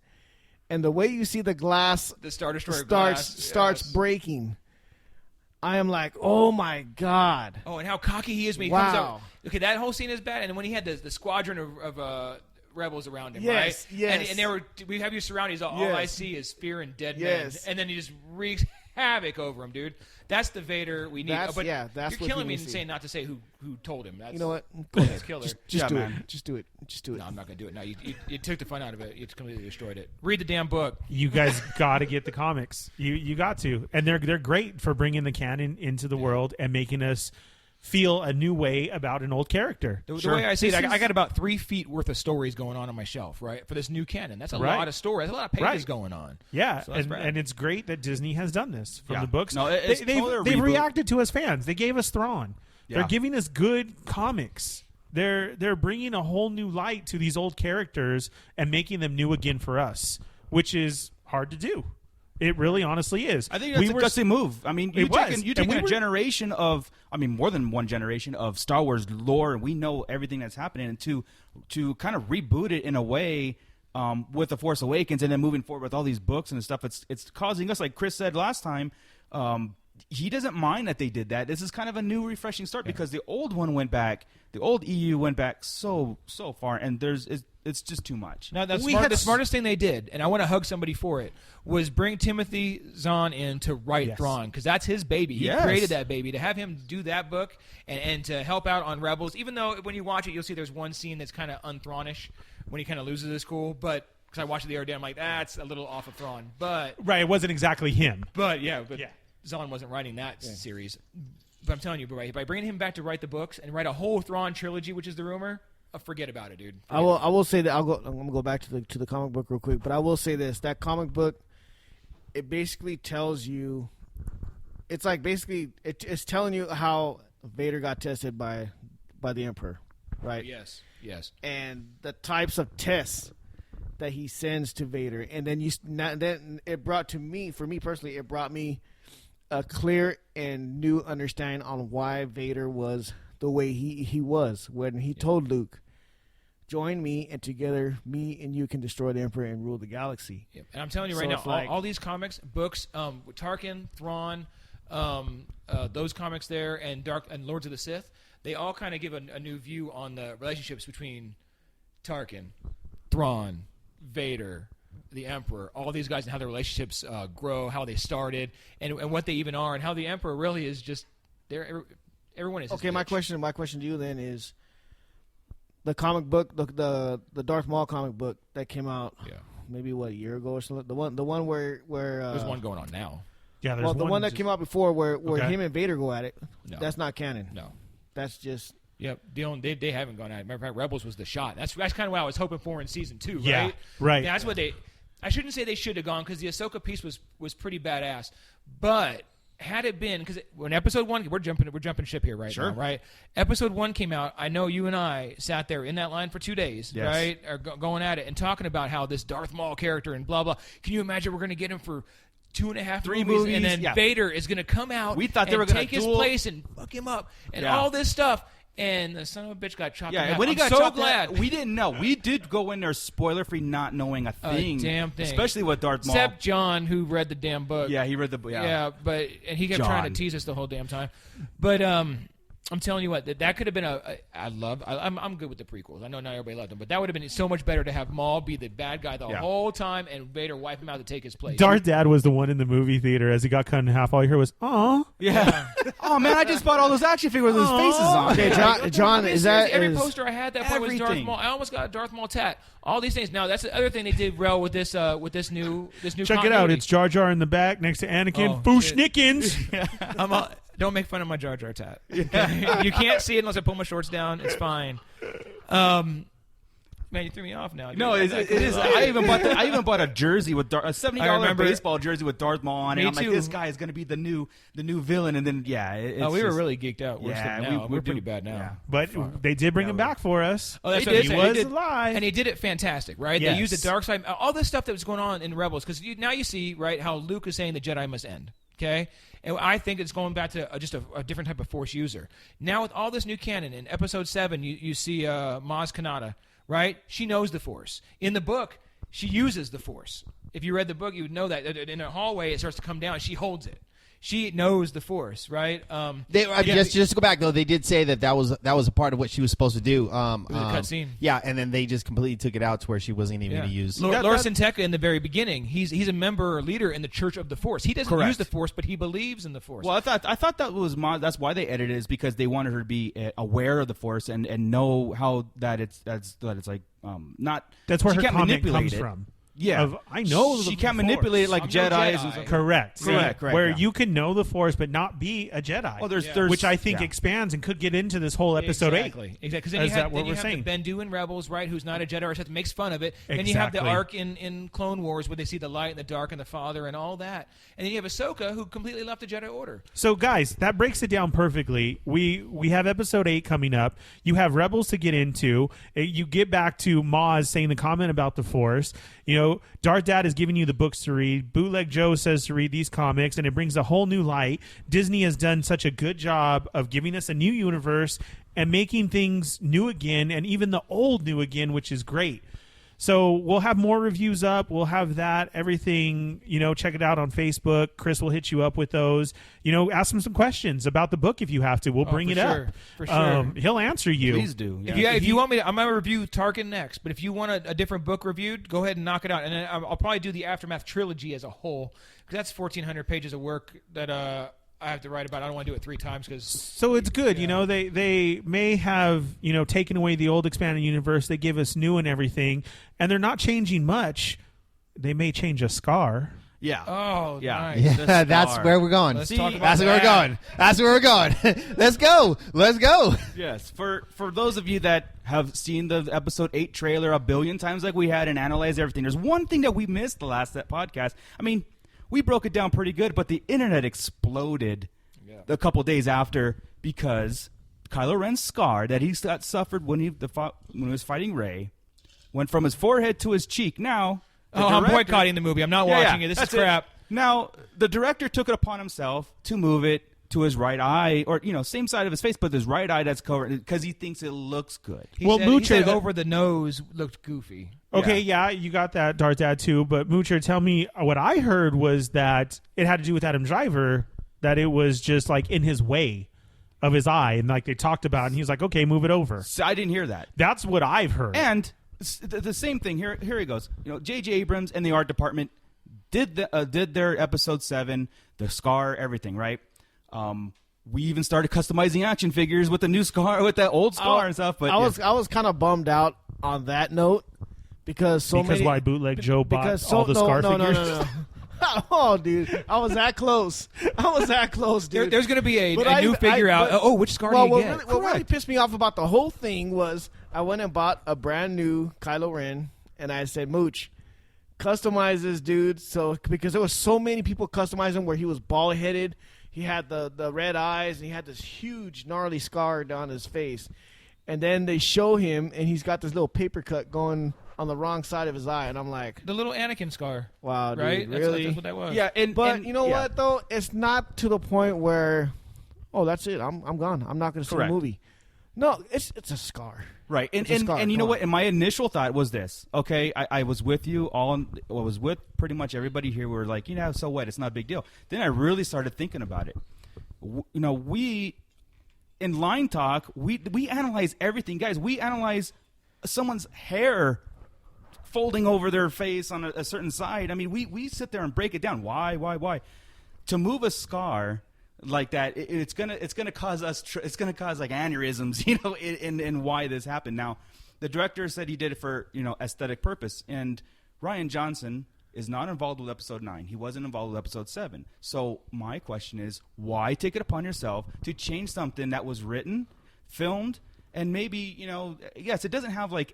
and the way you see the glass The Star Destroyer glass, starts yes. breaking, I am like, oh my God! Oh, and how cocky he is when he Wow. comes out. Okay, that whole scene is bad. And then when he had the squadron of rebels around him, Yes, right? yes. And we have you surrounded. All Yes. I see is fear and dead Yes. men. And then he just wreaks havoc over him, dude. That's the Vader we need. That's But that's you're what killing me you and see. saying not to say who told him. That's, You know what? That's killer. Just Yeah, do man. it. Just do it. Just do it. No, I'm not going to do it. No, you took the fun out of it. You completely destroyed it. Read the damn book. You guys got to get the comics. You got to, and they're great for bringing the canon into the world and making us feel a new way about an old character. The way I see it, I got about 3 feet worth of stories going on my shelf, right, for this new canon. That's a Right. lot of stories. That's a lot of pages Right. going on. Yeah, So that's rad. and it's great that Disney has done this from Yeah. the books. No, it's they've totally a they've reboot. reacted to us fans. They gave us Thrawn. Yeah. They're giving us good comics. They're bringing a whole new light to these old characters and making them new again for us, which is hard to do. It really, honestly is. I think that's a gutsy move. I mean, It was. you And taking we a were- generation of, more than one generation of Star Wars lore, and we know everything that's happening, and to kind of reboot it in a way with The Force Awakens, and then moving forward with all these books and stuff, it's causing us, like Chris said last time, he doesn't mind that they did that. This is kind of a new, refreshing start because the old one went back, the old EU went back so far, and it's just too much. Now, the smartest thing they did, and I want to hug somebody for it, was bring Timothy Zahn in to write Yes. Thrawn, because that's his baby. He Yes. created that baby. To have him do that book and to help out on Rebels, even though when you watch it, you'll see there's one scene that's kind of un-Thrawnish when he kind of loses his cool, but because I watched it the other day, I'm like, that's a little off of Thrawn. But Right, it wasn't exactly him. yeah. Zahn wasn't writing that series. But I'm telling you, by bringing him back to write the books and write a whole Thrawn trilogy, which is the rumor, forget about it, dude. I will say that I'm gonna go back to the comic book real quick, but I will say this: that comic book, it basically tells you, it's like basically it's telling you how Vader got tested by the Emperor, right? Yes. And the types of tests that he sends to Vader, and then it brought to me, for me personally, it brought me a clear and new understanding on why Vader was the way he was when he told Luke, join me, and together me and you can destroy the Emperor and rule the galaxy. Yep. And I'm telling you right So now, it's like- all these comics, books, Tarkin, Thrawn, those comics there, and Lords of the Sith, they all kind of give a new view on the relationships between Tarkin, Thrawn, Vader, the Emperor, all these guys, and how their relationships grow, how they started, and what they even are, and how the Emperor really is just there. Everyone is. Okay, his my bitch. question to you then is the comic book, the Darth Maul comic book that came out, Yeah. maybe a year ago or something. The one where There's one going on now. Yeah, there's Well, the one that came out before where Okay. him and Vader go at it, No. that's not canon. No. That's just Yep, they haven't gone at it. Matter of fact, Rebels was the shot. That's kind of what I was hoping for in season 2, right? Yeah, right. That's what they. I shouldn't say they should have gone because the Ahsoka piece was pretty badass. But had it been because when episode 1, we're jumping ship here right now, right? Episode 1 came out. I know you and I sat there in that line for 2 days, Yes. right? Or going at it and talking about how this Darth Maul character and blah blah. Can you imagine we're going to get him for 2.5 3 movies, and movies, then yeah. Vader is going to come out. We thought they and were gonna take his duel- place and fuck him up and Yeah. all this stuff. And the son of a bitch got chopped. in Yeah, half. when he I'm got so chopped glad. we didn't know. We did go in there spoiler free, not knowing a thing, damn thing. especially with Darth Maul. Except John, who read the damn book. Yeah, he read the Yeah, but and he kept trying to John. tease us the whole damn time. But I'm telling you what, that could have been I'm good with the prequels. I know not everybody loved them, but that would have been so much better to have Maul be the bad guy the Yeah. whole time and Vader wipe him out to take his place. Darth Dad was the one in the movie theater as he got cut in half. All you heard was, "Aw." Yeah. Oh man, I just bought all those action figures with his faces on. okay. John, is that every is- poster I had that point was Darth everything. Maul. I almost got a Darth Maul tat. All these things. Now that's the other thing they did well with this new Check it out. continuity. It's Jar Jar in the back next to Anakin. Oh, shit. Fushnikins. Don't make fun of my Jar Jar tat. You can't see it unless I pull my shorts down. It's fine. Man, you threw me off now. No, it is. I even bought a jersey with a I $70 remember- baseball jersey with Darth Maul on it. Me I'm like, too. this guy is going to be the new villain. And then it's we were just- really geeked out. Worse Yeah, than now. we We're pretty bad now. yeah. But they did bring him back for us. Oh, that's They what did. he He said. was He did- alive. and he did it fantastic, right? Yes. They used the dark side, all this stuff that was going on in Rebels, because now you see, right, how Luke is saying the Jedi must end. Okay, and I think it's going back to just a different type of Force user. Now with all this new canon in Episode 7, you see Maz Kanata, right? She knows the Force. In the book, she uses the Force. If you read the book, you would know that in a hallway it starts to come down. She holds it. She knows the Force, right? Just to go back though, they did say that was a part of what she was supposed to do. It was a cutscene. Yeah, and then they just completely took it out to where she wasn't even Yeah. going to use. Lord Sintekka in the very beginning, he's a member or leader in the Church of the Force. He doesn't Correct. use the Force, but he believes in the Force. Well, I thought that was that's why they edited it, is because they wanted her to be aware of the Force and know how that it's like not. That's where she her can't comment manipulate comes it. from. Yeah, Of, I know she the can't Force. manipulate it like I'm no Jedi's. Jedi. And stuff. Correct. Correct. Where yeah. you can know the Force but not be a Jedi. Well, there's which I think yeah. expands and could get into this whole episode 8. Exactly. Because then Is you that have, what then you we're have saying? the Bendu in Rebels, right, who's not a Jedi or something, makes fun of it. Then you have the Exactly. arc in Clone Wars where they see the light and the dark and the Father and all that. And then you have Ahsoka who completely left the Jedi Order. So, guys, that breaks it down perfectly. We have episode 8 coming up. You have Rebels to get into. You get back to Maz saying the comment about the Force. You know, Darth Dad is giving you the books to read. Bootleg Joe says to read these comics, and it brings a whole new light. Disney has done such a good job of giving us a new universe and making things new again, and even the old new again, which is great. So we'll have more reviews up. We'll have that, everything, check it out on Facebook. Chris will hit you up with those. Ask him some questions about the book if you have to. We'll bring for it sure. up. For sure. He'll answer you. Please do. Yeah. If you want me to, I'm going to review Tarkin next. But if you want a different book reviewed, go ahead and knock it out. And then I'll probably do the Aftermath trilogy as a whole, because that's 1,400 pages of work that I have to write about. I don't want to do it 3 times because. So it's good. They may have, taken away the old expanded universe. They give us new and everything. And they're not changing much. They may change a scar. Yeah. Oh, Yeah. nice. Yeah, that's where we're going. Let's talk about That's where we're that. going. That's where we're going. Let's go. Let's go. Yes, for those of you that have seen the episode 8 trailer a billion times like we had and analyzed everything, there's one thing that we missed the last podcast. I mean, we broke it down pretty good, but the internet exploded a couple days after because Kylo Ren's scar that he suffered when he was fighting Rey went from his forehead to his cheek. Now, I'm boycotting the movie. I'm not watching it. This is that's crap. Now, the director took it upon himself to move it to his right eye, or same side of his face, but his right eye that's covered because he thinks it looks good. He Well, said, Moocher, that- over the nose looked goofy. Okay, yeah, you got that, Darth Dad, too. But Moocher, tell me, what I heard was that it had to do with Adam Driver, that it was just like in his way of his eye, and like they talked about it, and he was like, okay, move it over. So I didn't hear that. That's what I've heard. And the same thing here. Here he goes. J.J. Abrams and the art department did their episode 7, the scar, everything, right? We even started customizing action figures with the new scar, with that old scar and stuff. But I was kind of bummed out on that note because why Bootleg Joe bought all the scar figures? Oh, dude, I was that close. Dude. There's going to be a But new figure out. but- Which scar well, do you what get? really pissed me off about the whole thing was I went and bought a brand new Kylo Ren, and I said, Mooch, customize this dude. So because there was so many people customizing where he was bald headed, he had the red eyes, and he had this huge gnarly scar down his face. And then they show him, and he's got this little paper cut going on the wrong side of his eye, and I'm like, The little Anakin scar. wow, dude, Right? really? That's what that was. Yeah, But you know yeah. what though? It's not to the point where, oh, that's it. I'm gone. I'm not going to see Correct. the movie. No, it's a scar. Right, and It's a scar. and you know Come what? on. And my initial thought was this. Okay, I was with you all. I was with pretty much everybody here. We were like, so what? It's not a big deal. Then I really started thinking about it. We in Line Talk, we analyze everything, guys. We analyze someone's hair folding over their face on a certain side. I mean, we sit there and break it down. Why? To move a scar like that, it's gonna cause us. It's gonna cause like aneurysms, in why this happened. Now, the director said he did it for aesthetic purpose, and Rian Johnson is not involved with episode 9. He wasn't involved with episode 7. So my question is, why take it upon yourself to change something that was written, filmed, and maybe yes, it doesn't have like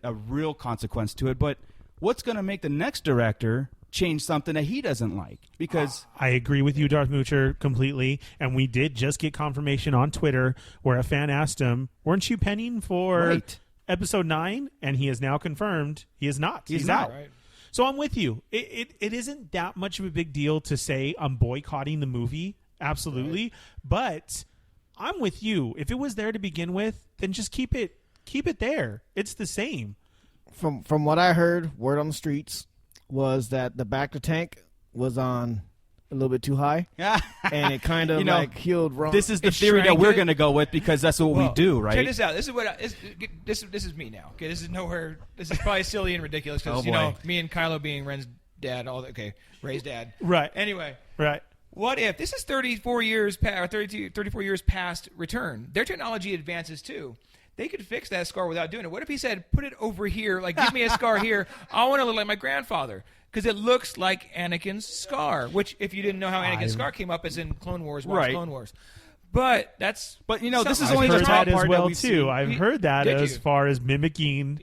a real consequence to it, but what's going to make the next director change something that he doesn't like? Because I agree with you, Darth Moocher, completely. And we did just get confirmation on Twitter where a fan asked him, weren't you penning for Right. episode 9? And he has now confirmed he is not. He's not. out. Right. So I'm with you. It isn't that much of a big deal to say I'm boycotting the movie. Absolutely. Right. But I'm with you. If it was there to begin with, then just keep it there. It's the same. From what I heard, word on the streets was that the back to tank was on a little bit too high, and it kind of healed wrong. this is the It theory that shrank we're it. going to go with because that's what we do, right? Check this out. This is what this is me now. Okay, this is nowhere. This is probably silly and ridiculous because Oh, boy. me and Kylo being Ren's dad. Ray's dad. Right. Anyway, Right. what if this is 34 years past, 34 years past return? Their technology advances too. They could fix that scar without doing it. What if he said, put it over here, like give me a scar here. I want to look like my grandfather. Because it looks like Anakin's scar, which if you didn't know how Anakin's scar came up, it's in Clone Wars, watch Right. Clone Wars. But this is I've only the heard top that as part well that we've too. seen. I've heard that Did as you? far as mimicking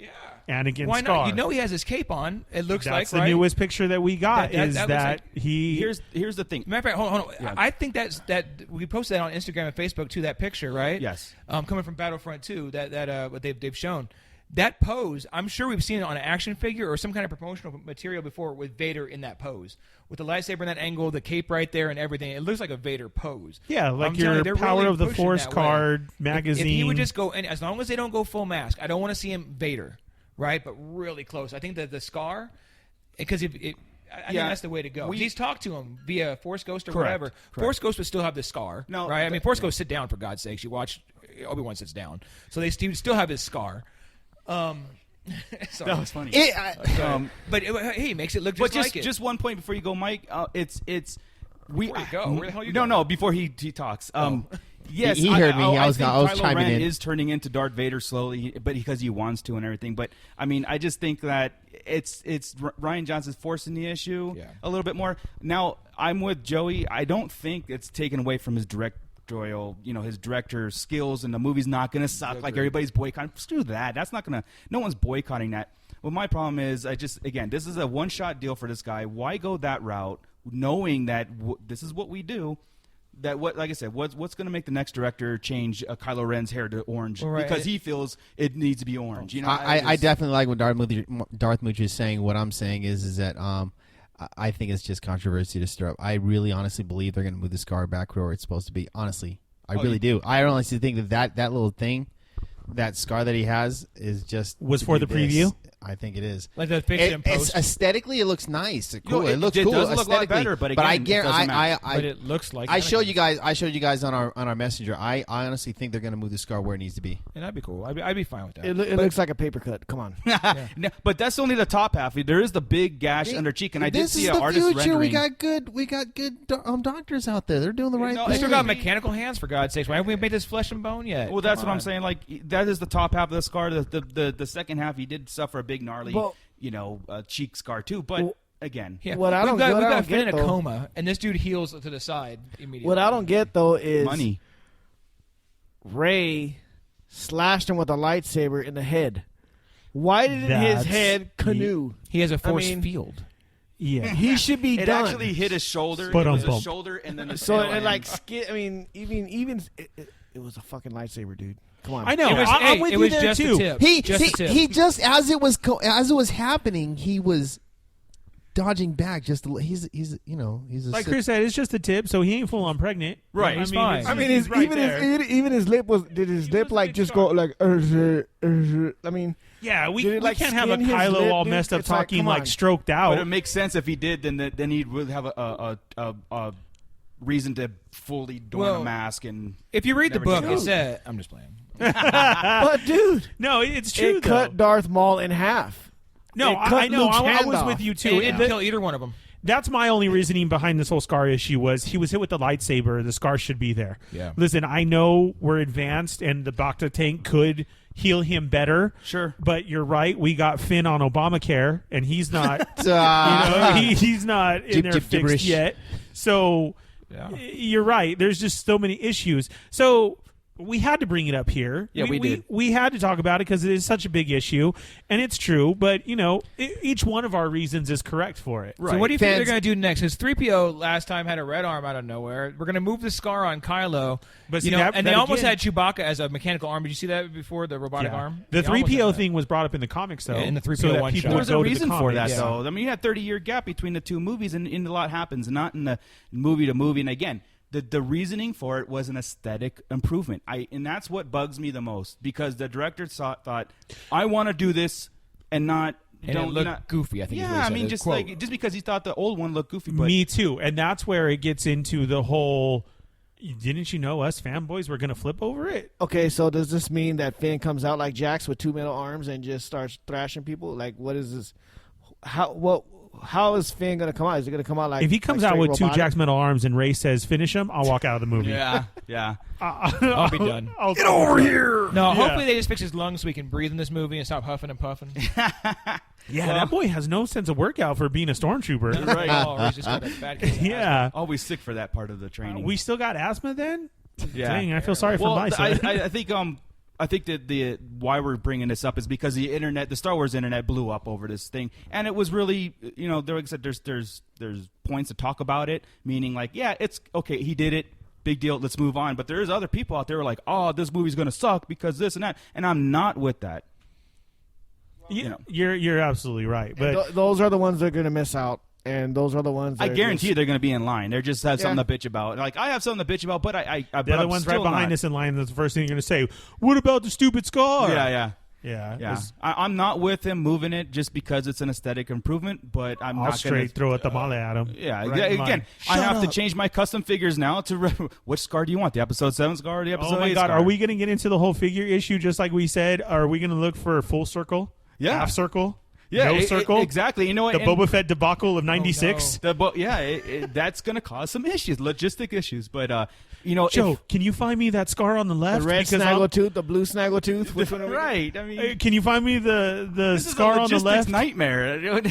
Anakin's Why scar. not? He has his cape on. It looks That's like the newest picture that we got. That is looks that like- he? Here's the thing. Matter of fact, hold on. Yeah. I think that we posted that on Instagram and Facebook too. That picture, right? Yes. Coming from Battlefront 2, that what they've shown. That pose, I'm sure we've seen it on an action figure or some kind of promotional material before with Vader in that pose. With the lightsaber in that angle, the cape right there and everything. It looks like a Vader pose. Yeah, like I'm telling you, your they're Power really of the pushing Force that way. card magazine. If he would just go, and as long as they don't go full mask, I don't want to see him Vader, right? But really close. I think that the scar, because I think that's the way to go. He's talked to him via Force Ghost or Correct. whatever. Correct. Force Ghost would still have the scar, No, right? I mean, Force Ghost sit down for God's sakes. You watch Obi-Wan sits down, so he would still have his scar. Sorry. That was funny. But hey, he makes it look just like it. Just one point before you go, Mike. It's we. Before you go, where the hell are you no, going? no. Before he talks. Yes, He heard me. I was think Kylo chiming Ren in. is turning into Darth Vader slowly, but because he wants to and everything. But I mean, I just think that it's Rian Johnson's forcing the issue a little bit more. Now, I'm with Joey. I don't think it's taken away from his his director skills, and the movie's not going to suck like everybody's boycotting. Screw that. That's not going to. No one's boycotting that. Well, my problem is, this is a one-shot deal for this guy. Why go that route, knowing that this is what we do? Like I said, what's going to make the next director change Kylo Ren's hair to orange because he feels it needs to be orange? I definitely like what Darth Mooch is saying. What I'm saying is that I think it's just controversy to stir up. I really honestly believe they're going to move the scar back where it's supposed to be. Honestly, I really do. I honestly think that little thing, that scar that he has, is just Was to for do the this. preview? I think it is. Like the picture in post. Aesthetically, it looks nice. Cool. it It looks does cool. look a lot aesthetically. better, but I again, it doesn't match. but it looks like I showed Anakin's. you guys on our messenger. I honestly think they're going to move the scar where it needs to be. And that'd be cool. I'd be fine with that. It looks like a paper cut. Come on. No, but that's only the top half. There is the big gash under cheek, and I did This see is an the artist future. rendering. We got good doctors out there. They're doing the right No, They thing. still got mechanical hands, for God's sakes. Why haven't we made this flesh and bone yet? Well, that's Come what on. I'm saying. Like that is the top half of the scar. The second half, he did suffer a big gnarly, Well- cheek scar too. But again. Yeah. What I don't we've got, get- we've what I got don't Finn in get, a though- coma, and this dude heals to the side immediately. What I don't get though is Money. Ray slashed him with a lightsaber in the head. Why didn't That's- his head canoe? He has a force mean- field. Yeah. He should be It done. actually hit his shoulder. But It was on a bump. shoulder and then the so tail it end. like I mean, even it was a fucking lightsaber, dude. Come on. I know. It was, I'm with it you was there just too. a tip. He just a tip. he just as it was happening, he was dodging back. Just a he's you know he's a Like Sith. Chris said, it's just a tip, so he ain't full on pregnant. Right. I He's mean, fine. it's I mean, just- he's right there. even his lip was. Did his lip was a like big just scar. go like? I mean, Yeah, Did it, like, can't have a skin his Kylo lip, all dude? messed up It's like, talking come like on. stroked out. But it makes sense if he did, then he would have a reason to fully don Well, a mask and. If you read the Never book, did. it said, I'm just playing. but dude, No, it's true it though. cut Darth Maul in half. No, it I cut know. Luke's I hand was off. with you too. It It- didn't kill either one of them. That's my only reasoning behind this whole Scar issue was he was hit with the lightsaber. The Scar should be there. Yeah. Listen, I know we're advanced and the Bacta tank could heal him better. Sure. But you're right. We got Finn on Obamacare, and he's not. Ah. he's not in there fixed gibberish. yet. So Yeah. you're right. There's just so many issues. So we had to bring it up here. Yeah, we did. We had to talk about it because it is such a big issue, and it's true. But each one of our reasons is correct for it. Right. So what do you think Fans- they're going to do next? Because 3PO last time had a red arm out of nowhere. We're going to move the Scar on Kylo. But you see, know, that- and that they almost again- had Chewbacca as a mechanical arm. Did you see that before, the robotic Yeah. arm? The They almost 3PO had that. thing was brought up in the comics, though. Yeah, in the 3PO so that one people shot. would There's a go to the reason for that, comics. though. I mean, you had 30-year gap between the two movies, and a lot happens, not in the movie to movie. And again, the reasoning for it was an aesthetic improvement. And that's what bugs me the most because the director thought, I want to do this and not. And don't it looked not, goofy, I think. is what he Yeah, I said. mean, The just quote. just because he thought the old one looked goofy, but Me too, and that's where it gets into the whole. Didn't you know us fanboys were going to flip over it? Okay, so does this mean that Finn comes out like Jax with two metal arms and just starts thrashing people? Like, what is this? How is Finn gonna come out? Is it gonna come out like If he comes like out straight with two robotic? Jack's metal arms and Ray says finish him, I'll walk out of the movie. yeah. I'll be done. Get over here. No, Yeah. hopefully they just fix his lungs so he can breathe in this movie and stop huffing and puffing. Yeah, that boy has no sense of workout for being a stormtrooper. Right. Oh, he's just got a bad case of Yeah. Always sick for that part of the training. We still got asthma then? yeah. Dang, I feel sorry for Well, my son. I think that the why we're bringing this up is because the Star Wars internet blew up over this thing, and it was really, like I said, there's points to talk about it, meaning like, yeah, it's okay, he did it, big deal, let's move on. But there's other people out there who are like, oh, this movie's gonna suck because this and that, and I'm not with that. You're absolutely right. But Those are the ones that are gonna miss out, and those are the ones. That I are guarantee you just- they're going to be in line. They just have something Yeah. to bitch about. Like, I have something to bitch about, but the other one's right behind us in line. That's the first thing you're going to say. What about the stupid Scar? Yeah. Yeah. Yeah, I'm not with him moving it just because it's an aesthetic improvement, but I'm I'll not straight going to throw a tamale at him. Yeah, Right in again, line. I have to up. change my custom figures now to which Scar do you want? The Episode 7 Scar or the Episode Oh my 8 God! Scar? Are we going to get into the whole figure issue just like we said? Are we going to look for a full circle? Yeah. Half circle? Yeah, No circle? exactly. You know what? The And Boba Fett debacle of '96. That's going to cause some issues, logistic issues. But Joe, can you find me that scar on the the left? red Because I'll- snaggletooth, the blue snaggletooth. Which one are we- right. I mean, Can you find me the this scar is a on the logistics left? nightmare.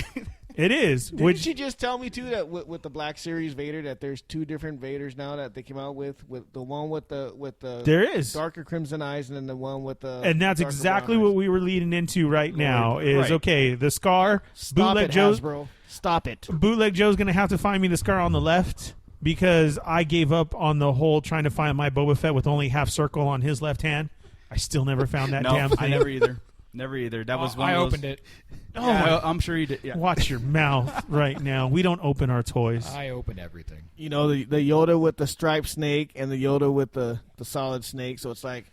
It is. Didn't Which she just tell me too that with the Black Series Vader that there's two different Vaders now that they came out with the one with the there is. darker crimson eyes and then the one with the And that's darker exactly brown what eyes. we were leading into right now. Is Right. okay. The scar. Stop Bootleg it, Joe's. Hasbro. Stop it. Bootleg Joe's gonna have to find me the scar on the left because I gave up on the whole trying to find my Boba Fett with only half circle on his left hand. I still never found that No, damn thing. I never either. Never either. That was one I of those. opened it. Oh Yeah, my- I'm sure you did. Yeah. Watch your mouth right now. We don't open our toys. I opened everything. You know the Yoda with the striped snake and the Yoda with the solid snake. So it's like,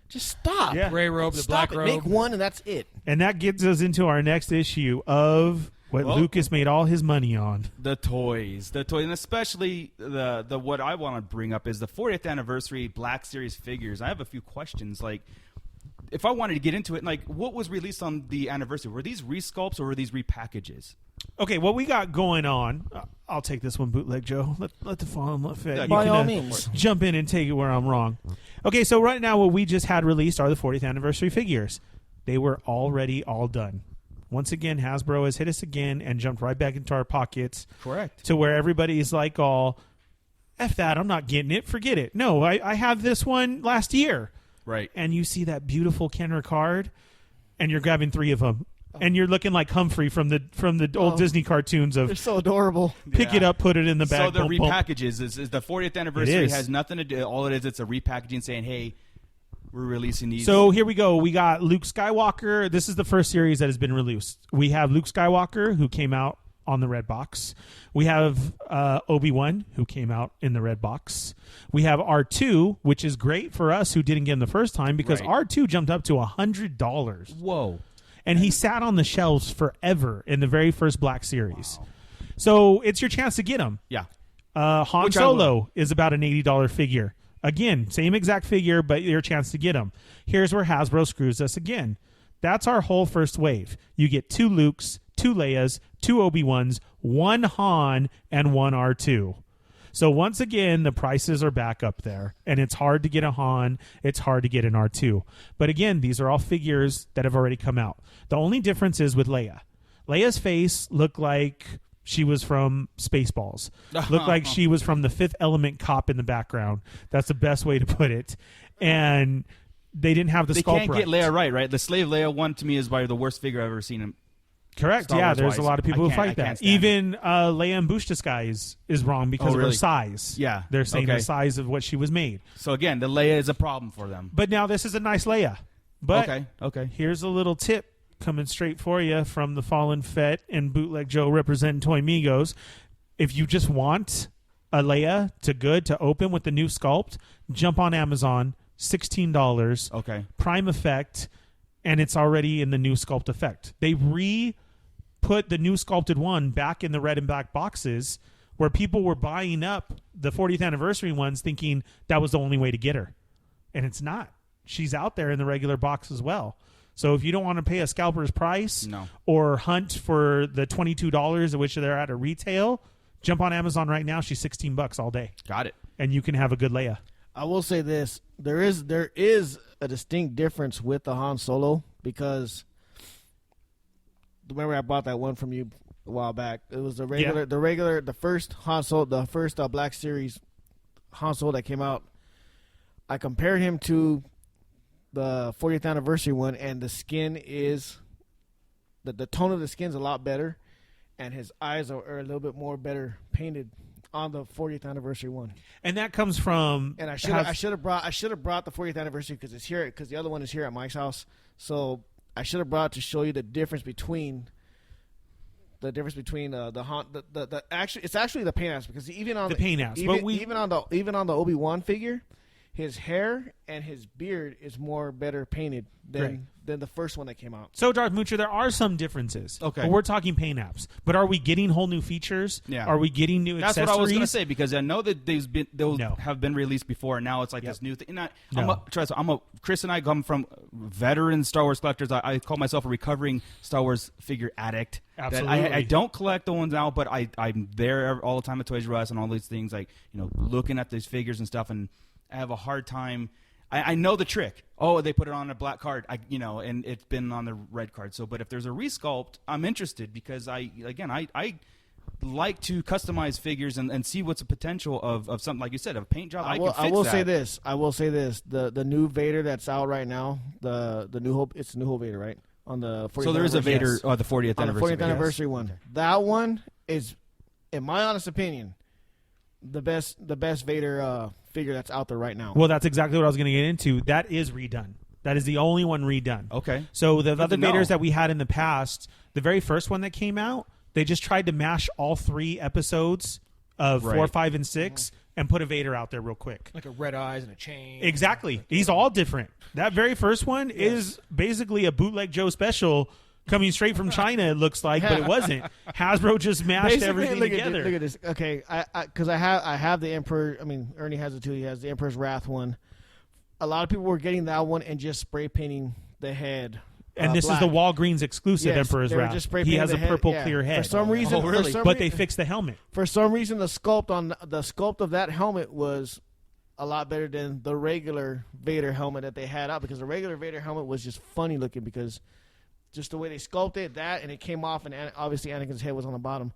just stop. Yeah. Gray robe, the Stop black it. robe. Make one and that's it. And that gets us into our next issue of what Well- Lucas made all his money on. The toys, and especially the what I want to bring up is the 40th anniversary Black Series figures. I have a few questions. Like, if I wanted to get into it, like, what was released on the anniversary? Were these resculpts or were these repackages? Okay, what we got going on, I'll take this one, Bootleg Joe. Let the fallen let fit. Yeah, You by can, all means. jump in and take it where I'm wrong. Okay, so right now what we just had released are the 40th anniversary figures. They were already all done. once again, Hasbro has hit us again and jumped right back into our pockets. Correct. To where everybody's like, all, F that, I'm not getting it, forget it. No, I have this one last year. Right. And you see that beautiful Kenner card, and you're grabbing 3 of them. And you're looking like Humphrey from the old Disney cartoons of They're so adorable. pick it up, put it in the bag. So the boom, boom. repackages is the 40th anniversary It is. has nothing to do. All it is, it's a repackaging saying, "Hey, we're releasing these." So here we go. We got Luke Skywalker. This is the first series that has been released. We have Luke Skywalker, who came out on the red box. We have Obi-Wan, who came out in the red box. We have R2, which is great for us who didn't get him the first time because Right. R2 jumped up to $100. Whoa. And he sat on the shelves forever in the very first Black Series. So it's your chance to get him. Yeah. Han Which I Solo is about an $80 figure. Again, same exact figure, but your chance to get him. Here's where Hasbro screws us again. That's our whole first wave. You get 2 Lukes, 2 Leias, 2 Obi-Wans, 1 Han, and 1 R2. So once again, the prices are back up there, and it's hard to get a Han. It's hard to get an R2. But again, these are all figures that have already come out. The only difference is with Leia. Leia's face looked like she was from Spaceballs. Looked like she was from the Fifth Element cop in the background. That's the best way to put it. And they didn't have the They sculpt can't right. get Leia right? The Slave Leia one to me is probably the worst figure I've ever seen him. Correct. Star Yeah, Wars there's a wise. lot of people I who can't- I fight that. can't stand Even Leia and Bushtiskai is wrong because of her really? size. Yeah. They're saying Okay. the size of what she was made. So again, the Leia is a problem for them. But now this is a nice Leia. But Okay. here's a little tip coming straight for you from the Fallen Fett and Bootleg Joe representing Toy Migos. If you just want a Leia to open with the new sculpt, jump on Amazon, $16. Okay. Prime Effect, and it's already in the new sculpt effect. They put the new sculpted one back in the red and black boxes where people were buying up the 40th anniversary ones thinking that was the only way to get her. And it's not. She's out there in the regular box as well. So if you don't want to pay a scalper's price or hunt for the $22 at which they're at a retail, jump on Amazon right now. She's $16 all day. Got it. And you can have a good Leia. I will say this: there is a distinct difference with the Han Solo because remember I bought that one from you a while back. It was the first Han Solo, the first Black Series Han Solo that came out. I compared him to the 40th anniversary one, and the skin is the tone of the skin is a lot better, and his eyes are a little bit more better painted on the 40th anniversary one. And that comes from And I should have brought the 40th anniversary because it's here because the other one is here at Mike's house. So I should have brought to show you the difference between the Han it's actually the paint apps because even on the paint apps, but even on the Obi-Wan figure, his hair and his beard is more better painted than the first one that came out. So, Darth Moocher, there are some differences. Okay. But we're talking paint apps. But are we getting whole new features? Yeah. Are we getting new That's accessories? what I was going to say because I know that those have been released before, and now it's like this new thing. And Chris and I come from veteran Star Wars collectors. I call myself a recovering Star Wars figure addict. Absolutely. I don't collect the ones now, but I'm there all the time at Toys R Us and all these things, like looking at these figures and stuff, and I have a hard time. I know the trick. Oh, they put it on a black card, and it's been on the red card. So, but if there's a resculpt, I'm interested because I like to customize figures and see what's the potential of something like you said, a paint job. I will say this. The new Vader that's out right now, the New Hope. It's New Hope Vader, right? On the 40th so there is a Vader, yes. the 40th on anniversary. the 40th anniversary one. Okay. That one is, in my honest opinion, the best Vader figure that's out there right now. Well, that's exactly what I was going to get into. That is redone. That is the only one redone. Okay. So the other Vaders that we had in the past, the very first one that came out, they just tried to mash all 3 episodes of 4, 5, and 6 and put a Vader out there real quick. Like a red eyes and a chain. Exactly. He's all different. That very first one is basically a bootleg Joe special coming straight from China, it looks like, but it wasn't. Hasbro just mashed everything together. Look at this. Okay, because I have the Emperor. I mean, Ernie has it too. He has the Emperor's Wrath one. A lot of people were getting that one and just spray painting the head. And this black. is the Walgreens exclusive Emperor's they were Wrath. just spray He has a painting the purple head. clear head. For some reason, but they fixed the helmet. For some reason, the sculpt of that helmet was a lot better than the regular Vader helmet that they had out because the regular Vader helmet was just funny looking because just the way they sculpted that, and it came off, and obviously Anakin's head was on the bottom.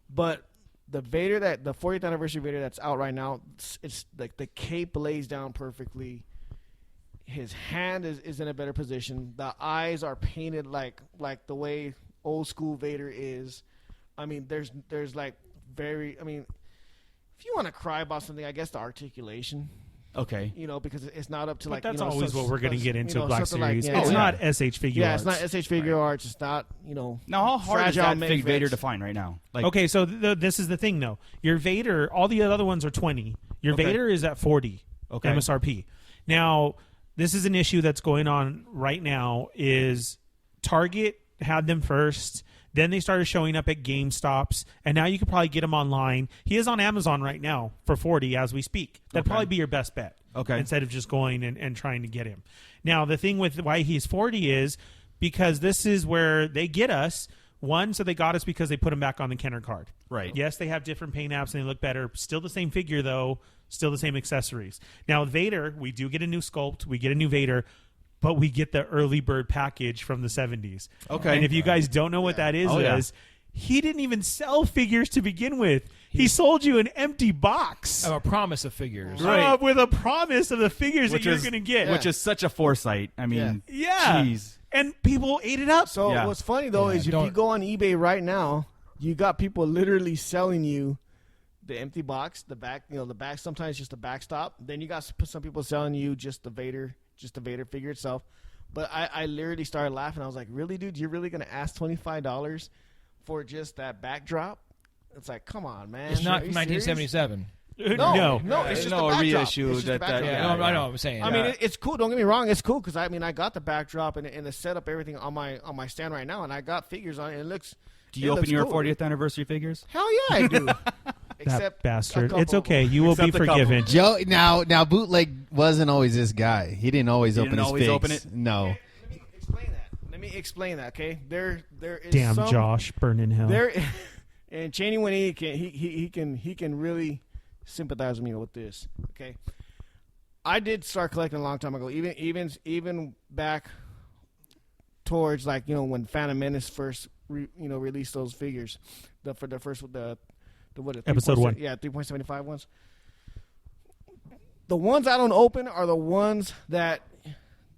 But the 40th anniversary Vader that's out right now, it's like the cape lays down perfectly. His hand is in a better position. The eyes are painted like the way old school Vader is. I mean, there's like very. I mean, if you want to cry about something, I guess the articulation. Okay. Because it's not up to But like. that's always what we're going to get into Black something Series. Like, it's not SH figure Yeah, arts. it's not SH figure arts. It's not Now, how hard is that fake Vader to find right now? Like, Okay, so this is the thing, though. Your Vader, all the other ones are 20. Your Okay. Vader is at 40 Okay. MSRP. Now, this is an issue that's going on right now is Target had them first. Then they started showing up at GameStops, and now you could probably get him online. He is on Amazon right now for 40 as we speak. That'd probably be your best bet. Okay. Instead of just going and trying to get him. Now, the thing with why he's 40 is because this is where they get us. One, so they got us because they put him back on the Kenner card. Right. Yes, they have different paint apps and they look better. Still the same figure, though. Still the same accessories. Now, with Vader, we do get a new sculpt. We get a new Vader. But we get the early bird package from the 70s. Okay. And if you guys don't know what that is, he didn't even sell figures to begin with. He sold you an empty box. A promise of figures. Right. With a promise of the figures that you're going to get. Which is such a foresight. I mean, Yeah. Jeez. And people ate it up. So Yeah. what's funny though is if you go on eBay right now, you got people literally selling you the empty box, the back, the back. Sometimes just the backstop. Then you got some people selling you just the Vader figure itself. But I literally started laughing. I was like, "Really, dude? You're really gonna ask $25 for just that backdrop?" It's like, come on, man. It's not Are you from 1977. No. it's just No, a a backdrop. reissue It's just that- a backdrop. yeah, I know what I'm saying. I mean, it's cool. Don't get me wrong. It's cool because I got the backdrop and the setup, everything on my stand right now, and I got figures on it. It looks. Do you it open looks your cool. 40th anniversary figures? Hell yeah, I do. That Except bastard. a It's couple. okay. You will be Except a couple. forgiven. Joe, now Bootleg wasn't always this guy. He didn't always open didn't his always figs. open it? No. Let me explain that. Okay, there is Damn, some, Josh, burn in hell. There, and Cheney when he can really sympathize with me with this. Okay, I did start collecting a long time ago. Even back towards when Phantom Menace first released those figures, the Episode 1. 3.75 ones. The ones I don't open are the ones that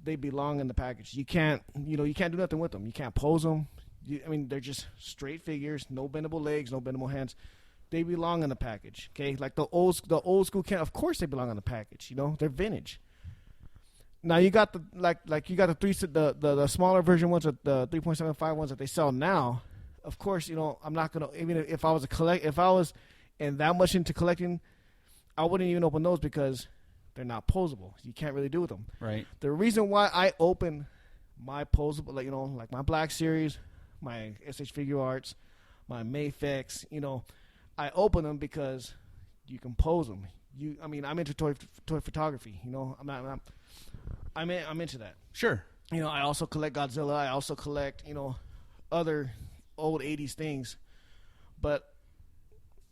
they belong in the package. You can't do nothing with them. You can't pose them. They're just straight figures, no bendable legs, no bendable hands. They belong in the package. Okay, like the old school can. Of course, they belong in the package. They're vintage. Now you got the smaller version ones, the 3.75 ones that they sell now. Of course, I'm not gonna, even if I was and that much into collecting, I wouldn't even open those because they're not posable. You can't really do with them. Right. The reason why I open my posable, like my Black Series, my SH Figure Arts, my Mayfex, I open them because you can pose them. I'm into toy photography. I'm into that. Sure. I also collect Godzilla. I also collect, other old 80s things. But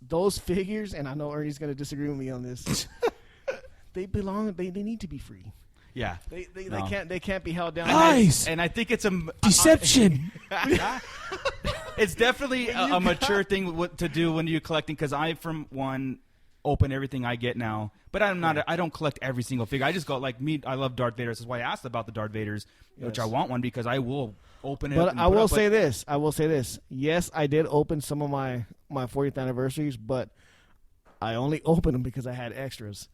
those figures, and I know Ernie's going to disagree with me on this, they need to be free. Yeah. They can't be held down. Lies! And I think it's a Deception! it's definitely a mature thing to do when you're collecting, because I, from one, open everything I get now. But I don't collect every single figure. I just go, like me, I love Darth Vader. This is why I asked about the Darth Vaders, which I want one, because I will open it. But I will say this. Yes, I did open some of my 40th anniversaries, but I only opened them because I had extras.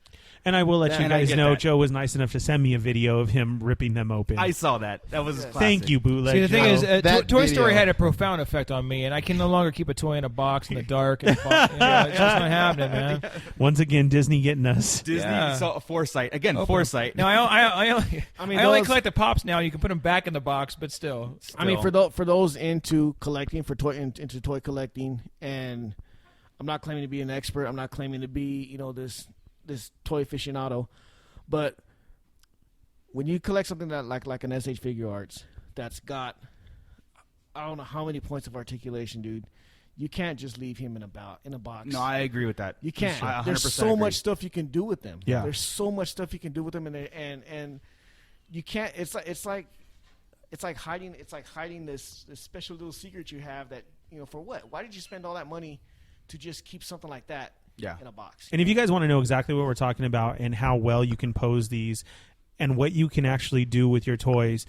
And I will let you And I guys get know that. Joe was nice enough to send me a video of him ripping them open. I saw that. That was classic. Thank you, Bootleg See, the thing Joe. is, That Toy Story video- had a profound effect on me, and I can no longer keep a toy in a box in the dark. And it's just not happening, man. Once again, Disney getting us. Disney Yeah. saw foresight. Again, Open. foresight. Now I only those- collect the pops now. You can put them back in the box, but still. For those into collecting, into toy collecting, and I'm not claiming to be an expert. I'm not claiming to be this toy aficionado, but when you collect something that like an SH Figure Arts that's got, I don't know how many points of articulation, dude. You can't just leave him in a box. No, I agree with that. You can't. I 100% There's so agree. much stuff you can do with them. Yeah. There's so much stuff you can do with them, and you can't. It's like it's like hiding this special little secret you have that, for what? Why did you spend all that money to just keep something like that in a box? And if you guys want to know exactly what we're talking about and how well you can pose these and what you can actually do with your toys,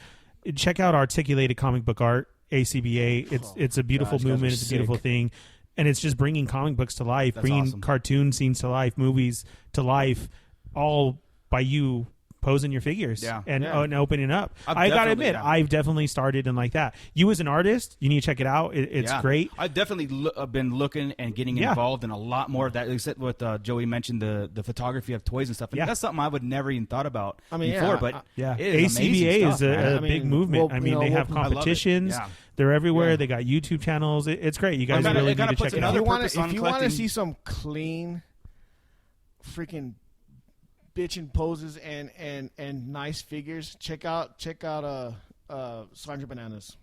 check out Articulated Comic Book Art, ACBA. It's a beautiful movement. It's a beautiful thing. And it's just bringing comic books to life, bringing awesome. cartoon scenes to life, movies to life, all by you posing your figures and opening up. I got to admit, I've definitely started in like that. You as an artist, you need to check it out. It's great. I've definitely been looking and getting involved in a lot more of that. Except what Joey mentioned, the photography of toys and stuff. And that's something I would never even thought about before. But it is ACBA amazing is stuff, a big movement. They have competitions. They're everywhere. They got YouTube channels. It's great. You guys really need to check it out. If you want to see some clean, freaking bitchin' poses and nice figures, check out Sandra Bananas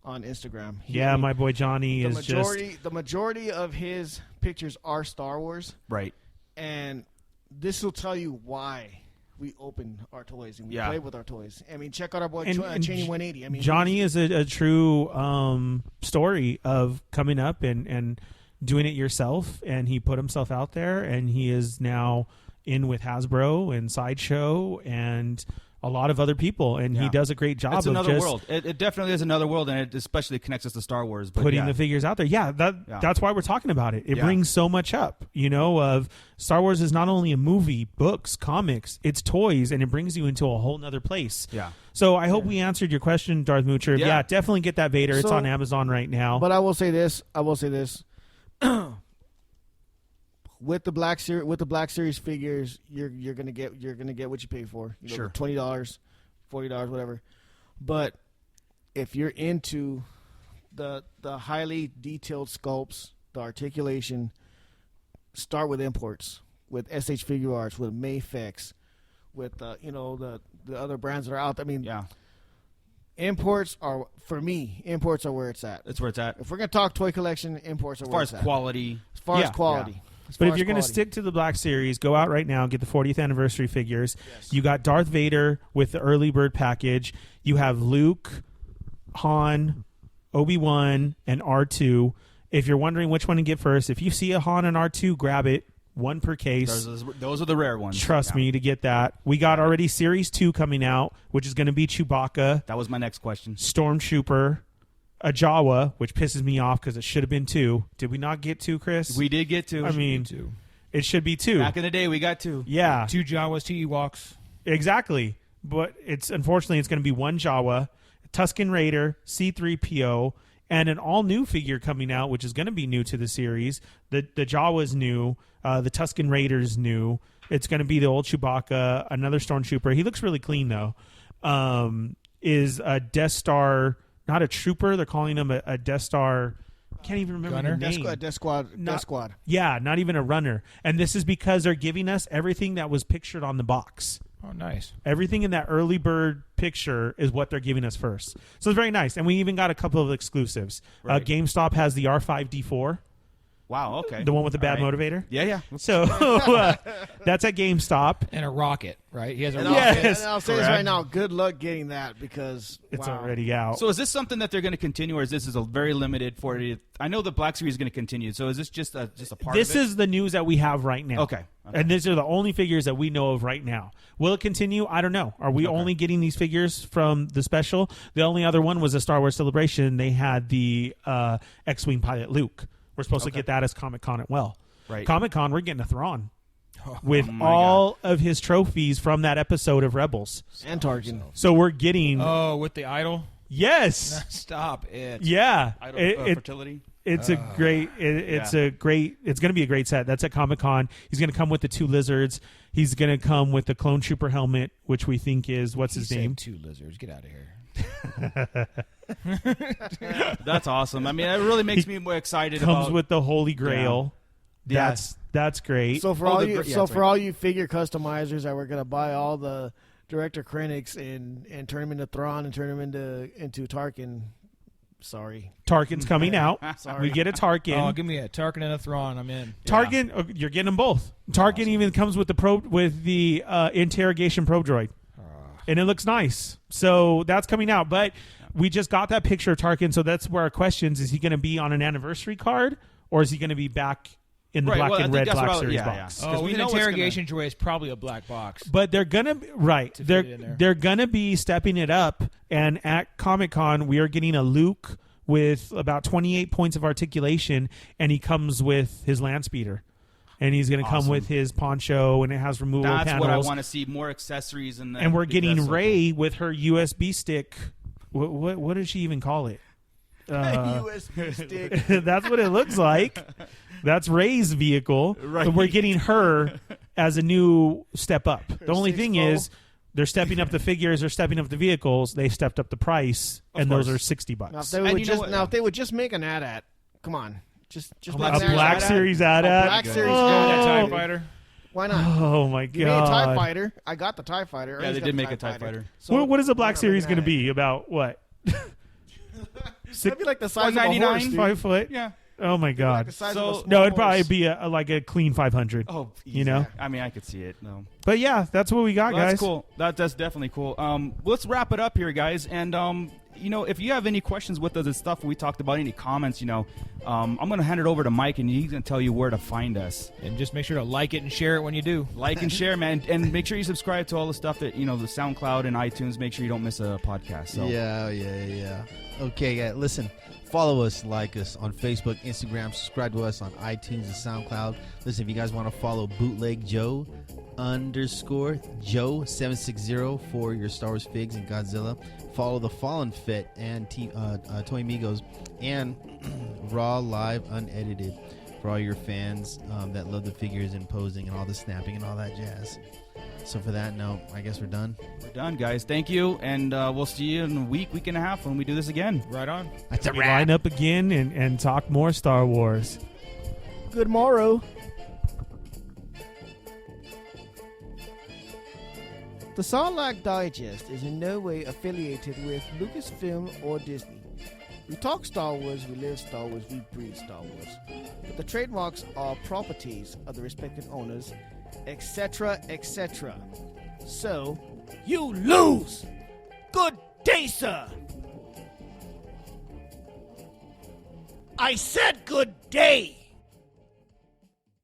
on Instagram. My boy Johnny is the majority of his pictures are Star Wars, right? And this will tell you why we open our toys and we play with our toys. I mean, check out our boy Cheney 180. I mean, Johnny is a true story of coming up and doing it yourself, and he put himself out there, and he is now in with Hasbro and Sideshow and a lot of other people, and he does a great job. It's another world. It definitely is another world, and it especially connects us to Star Wars. But putting the figures out there. That's why we're talking about it. It brings so much up, of Star Wars is not only a movie, books, comics, it's toys, and it brings you into a whole nother place. Yeah. So I hope we answered your question, Darth Moocher. Yeah, definitely get that Vader. It's on Amazon right now. But I will say this. With the Black Series figures, you're gonna get what you pay for. Sure, $20, $40, whatever. But if you're into the highly detailed sculpts, the articulation, start with imports, with SH Figure Arts, with Mayfix, with the other brands that are out. I mean, imports are, for me, where it's at. That's where it's at. If we're gonna talk toy collection, imports are where it's at. As far as quality. But if you're going to stick to the Black Series, go out right now and get the 40th anniversary figures. Yes. You got Darth Vader with the early bird package. You have Luke, Han, Obi-Wan, and R2. If you're wondering which one to get first, if you see a Han and R2, grab it. One per case. Those are the rare ones. Trust me to get that. We got already Series 2 coming out, which is going to be Chewbacca. That was my next question. Stormtrooper. A Jawa, which pisses me off because it should have been 2. Did we not get 2, Chris? We did get 2. I mean, 2. It should be 2. Back in the day, we got 2. Yeah. 2 Jawas, 2 Ewoks. Exactly. But unfortunately, it's going to be 1 Jawa, Tusken Raider, C-3PO, and an all-new figure coming out, which is going to be new to the series. The Jawa's new. The Tusken Raider's new. It's going to be the old Chewbacca, another Stormtrooper. He looks really clean, though. Is a Death Star... Not a trooper. They're calling him a Death Star. Can't even remember the name. Death Squad. Yeah, not even a runner. And this is because they're giving us everything that was pictured on the box. Oh, nice. Everything in that early bird picture is what they're giving us first. So it's very nice. And we even got a couple of exclusives. Right. GameStop has the R5D4. Wow, okay. The one with the bad motivator? Yeah. So that's at GameStop. And a rocket, right? He has a rocket. Yes. And I'll say this right now. Good luck getting that because it's already out. So is this something that they're going to continue, or is this a very limited 40th? I know the Black Series is going to continue. So is this just a part This of it? is the news that we have right now. Okay. And these are the only figures that we know of right now. Will it continue? I don't know. Are we only getting these figures from the special? The only other one was a Star Wars Celebration. They had the X-Wing pilot Luke. We're supposed to get that as Comic-Con at well. Right. Comic-Con, we're getting a Thrawn with all of his trophies from that episode of Rebels. And Tarkin. So we're getting... Oh, with the idol? Yes. Stop it. Yeah. Idol fertility. It's a great... It's a great... It's going to be a great set. That's at Comic-Con. He's going to come with the 2 lizards. He's going to come with the Clone Trooper helmet, which we think is... What's his name? 2 lizards. Get out of here. That's awesome. I mean, it really makes me more excited. Comes with the Holy Grail. Yeah. That's great. So for all you figure customizers that were gonna buy all the Director Krennics and turn them into Thrawn and turn them into Tarkin, sorry. Tarkin's coming out. Sorry. We get a Tarkin. Oh, give me a Tarkin and a Thrawn. I'm in. Tarkin, you're getting them both. Tarkin even comes with the interrogation probe droid. and it looks nice. So that's coming out. But we just got that picture of Tarkin, so that's where our questions: is he going to be on an anniversary card, or is he going to be back in the Right, black well, I and think red that's Black what I- Series yeah, box? yeah. 'Cause we with know an what's interrogation droid is probably a black box. But they're gonna To fit it in there. They're gonna be stepping it up. And at Comic-Con, we are getting a Luke with about 28 points of articulation, and he comes with his land speeder, and he's gonna come Awesome. with his poncho, and it has removable That's panels. what I want to see, more accessories. And we're getting because- Rey with her USB stick. What does she even call it? USB stick. That's what it looks like. That's Rey's vehicle. Right. But we're getting her as a new step up. The only thing 6'4". is they're stepping up the figures, they're stepping up the vehicles, they stepped up the price, and those course. are $60. Now if they And would you know just what? now if they would just make an AT-AT, come on, just A make A an AT-AT. Black Series AT-AT. Black Series Go with that TIE Oh, fighter. Why not? oh my Give me a TIE god! fighter. I got the TIE fighter. Yeah, Ernie's they got did the make a TIE fighter. So What is the why Black not Series make going an to be? About what? That'd be like the size of a horse, 199? dude. 5 foot? Yeah. Oh my Like god! the size So- of a small No, it'd probably horse. be like a clean 500. Oh, You know? easy. I mean, I could see it. No. But yeah, that's what we got, Well, guys. that's cool. That's definitely cool. Let's wrap it up here, guys. And if you have any questions with us and stuff we talked about, any comments, I'm going to hand it over to Mike, and he's going to tell you where to find us. And just make sure to like it and share it when you do. Like and share, man, and make sure you subscribe to all the stuff that the SoundCloud and iTunes. Make sure you don't miss a podcast. So. Yeah. Okay, yeah. Listen, follow us, like us on Facebook, Instagram, subscribe to us on iTunes and SoundCloud. Listen, if you guys want to follow Bootleg Joe _Joe 760 for your Star Wars figs and Godzilla. Follow the Fallen Fit and Toy Amigos and Raw Live Unedited for all your fans that love the figures and posing and all the snapping and all that jazz. So for that note, I guess we're done. We're done, guys. Thank you, and we'll see you in a week and a half when we do this again. Right on. That's a We wrap. line up again and talk more Star Wars. Good morrow. The Sarlacc Digest is in no way affiliated with Lucasfilm or Disney. We talk Star Wars, we live Star Wars, we breathe Star Wars. But the trademarks are properties of the respective owners, etc., etc. So, you lose! Good day, sir! I said good day!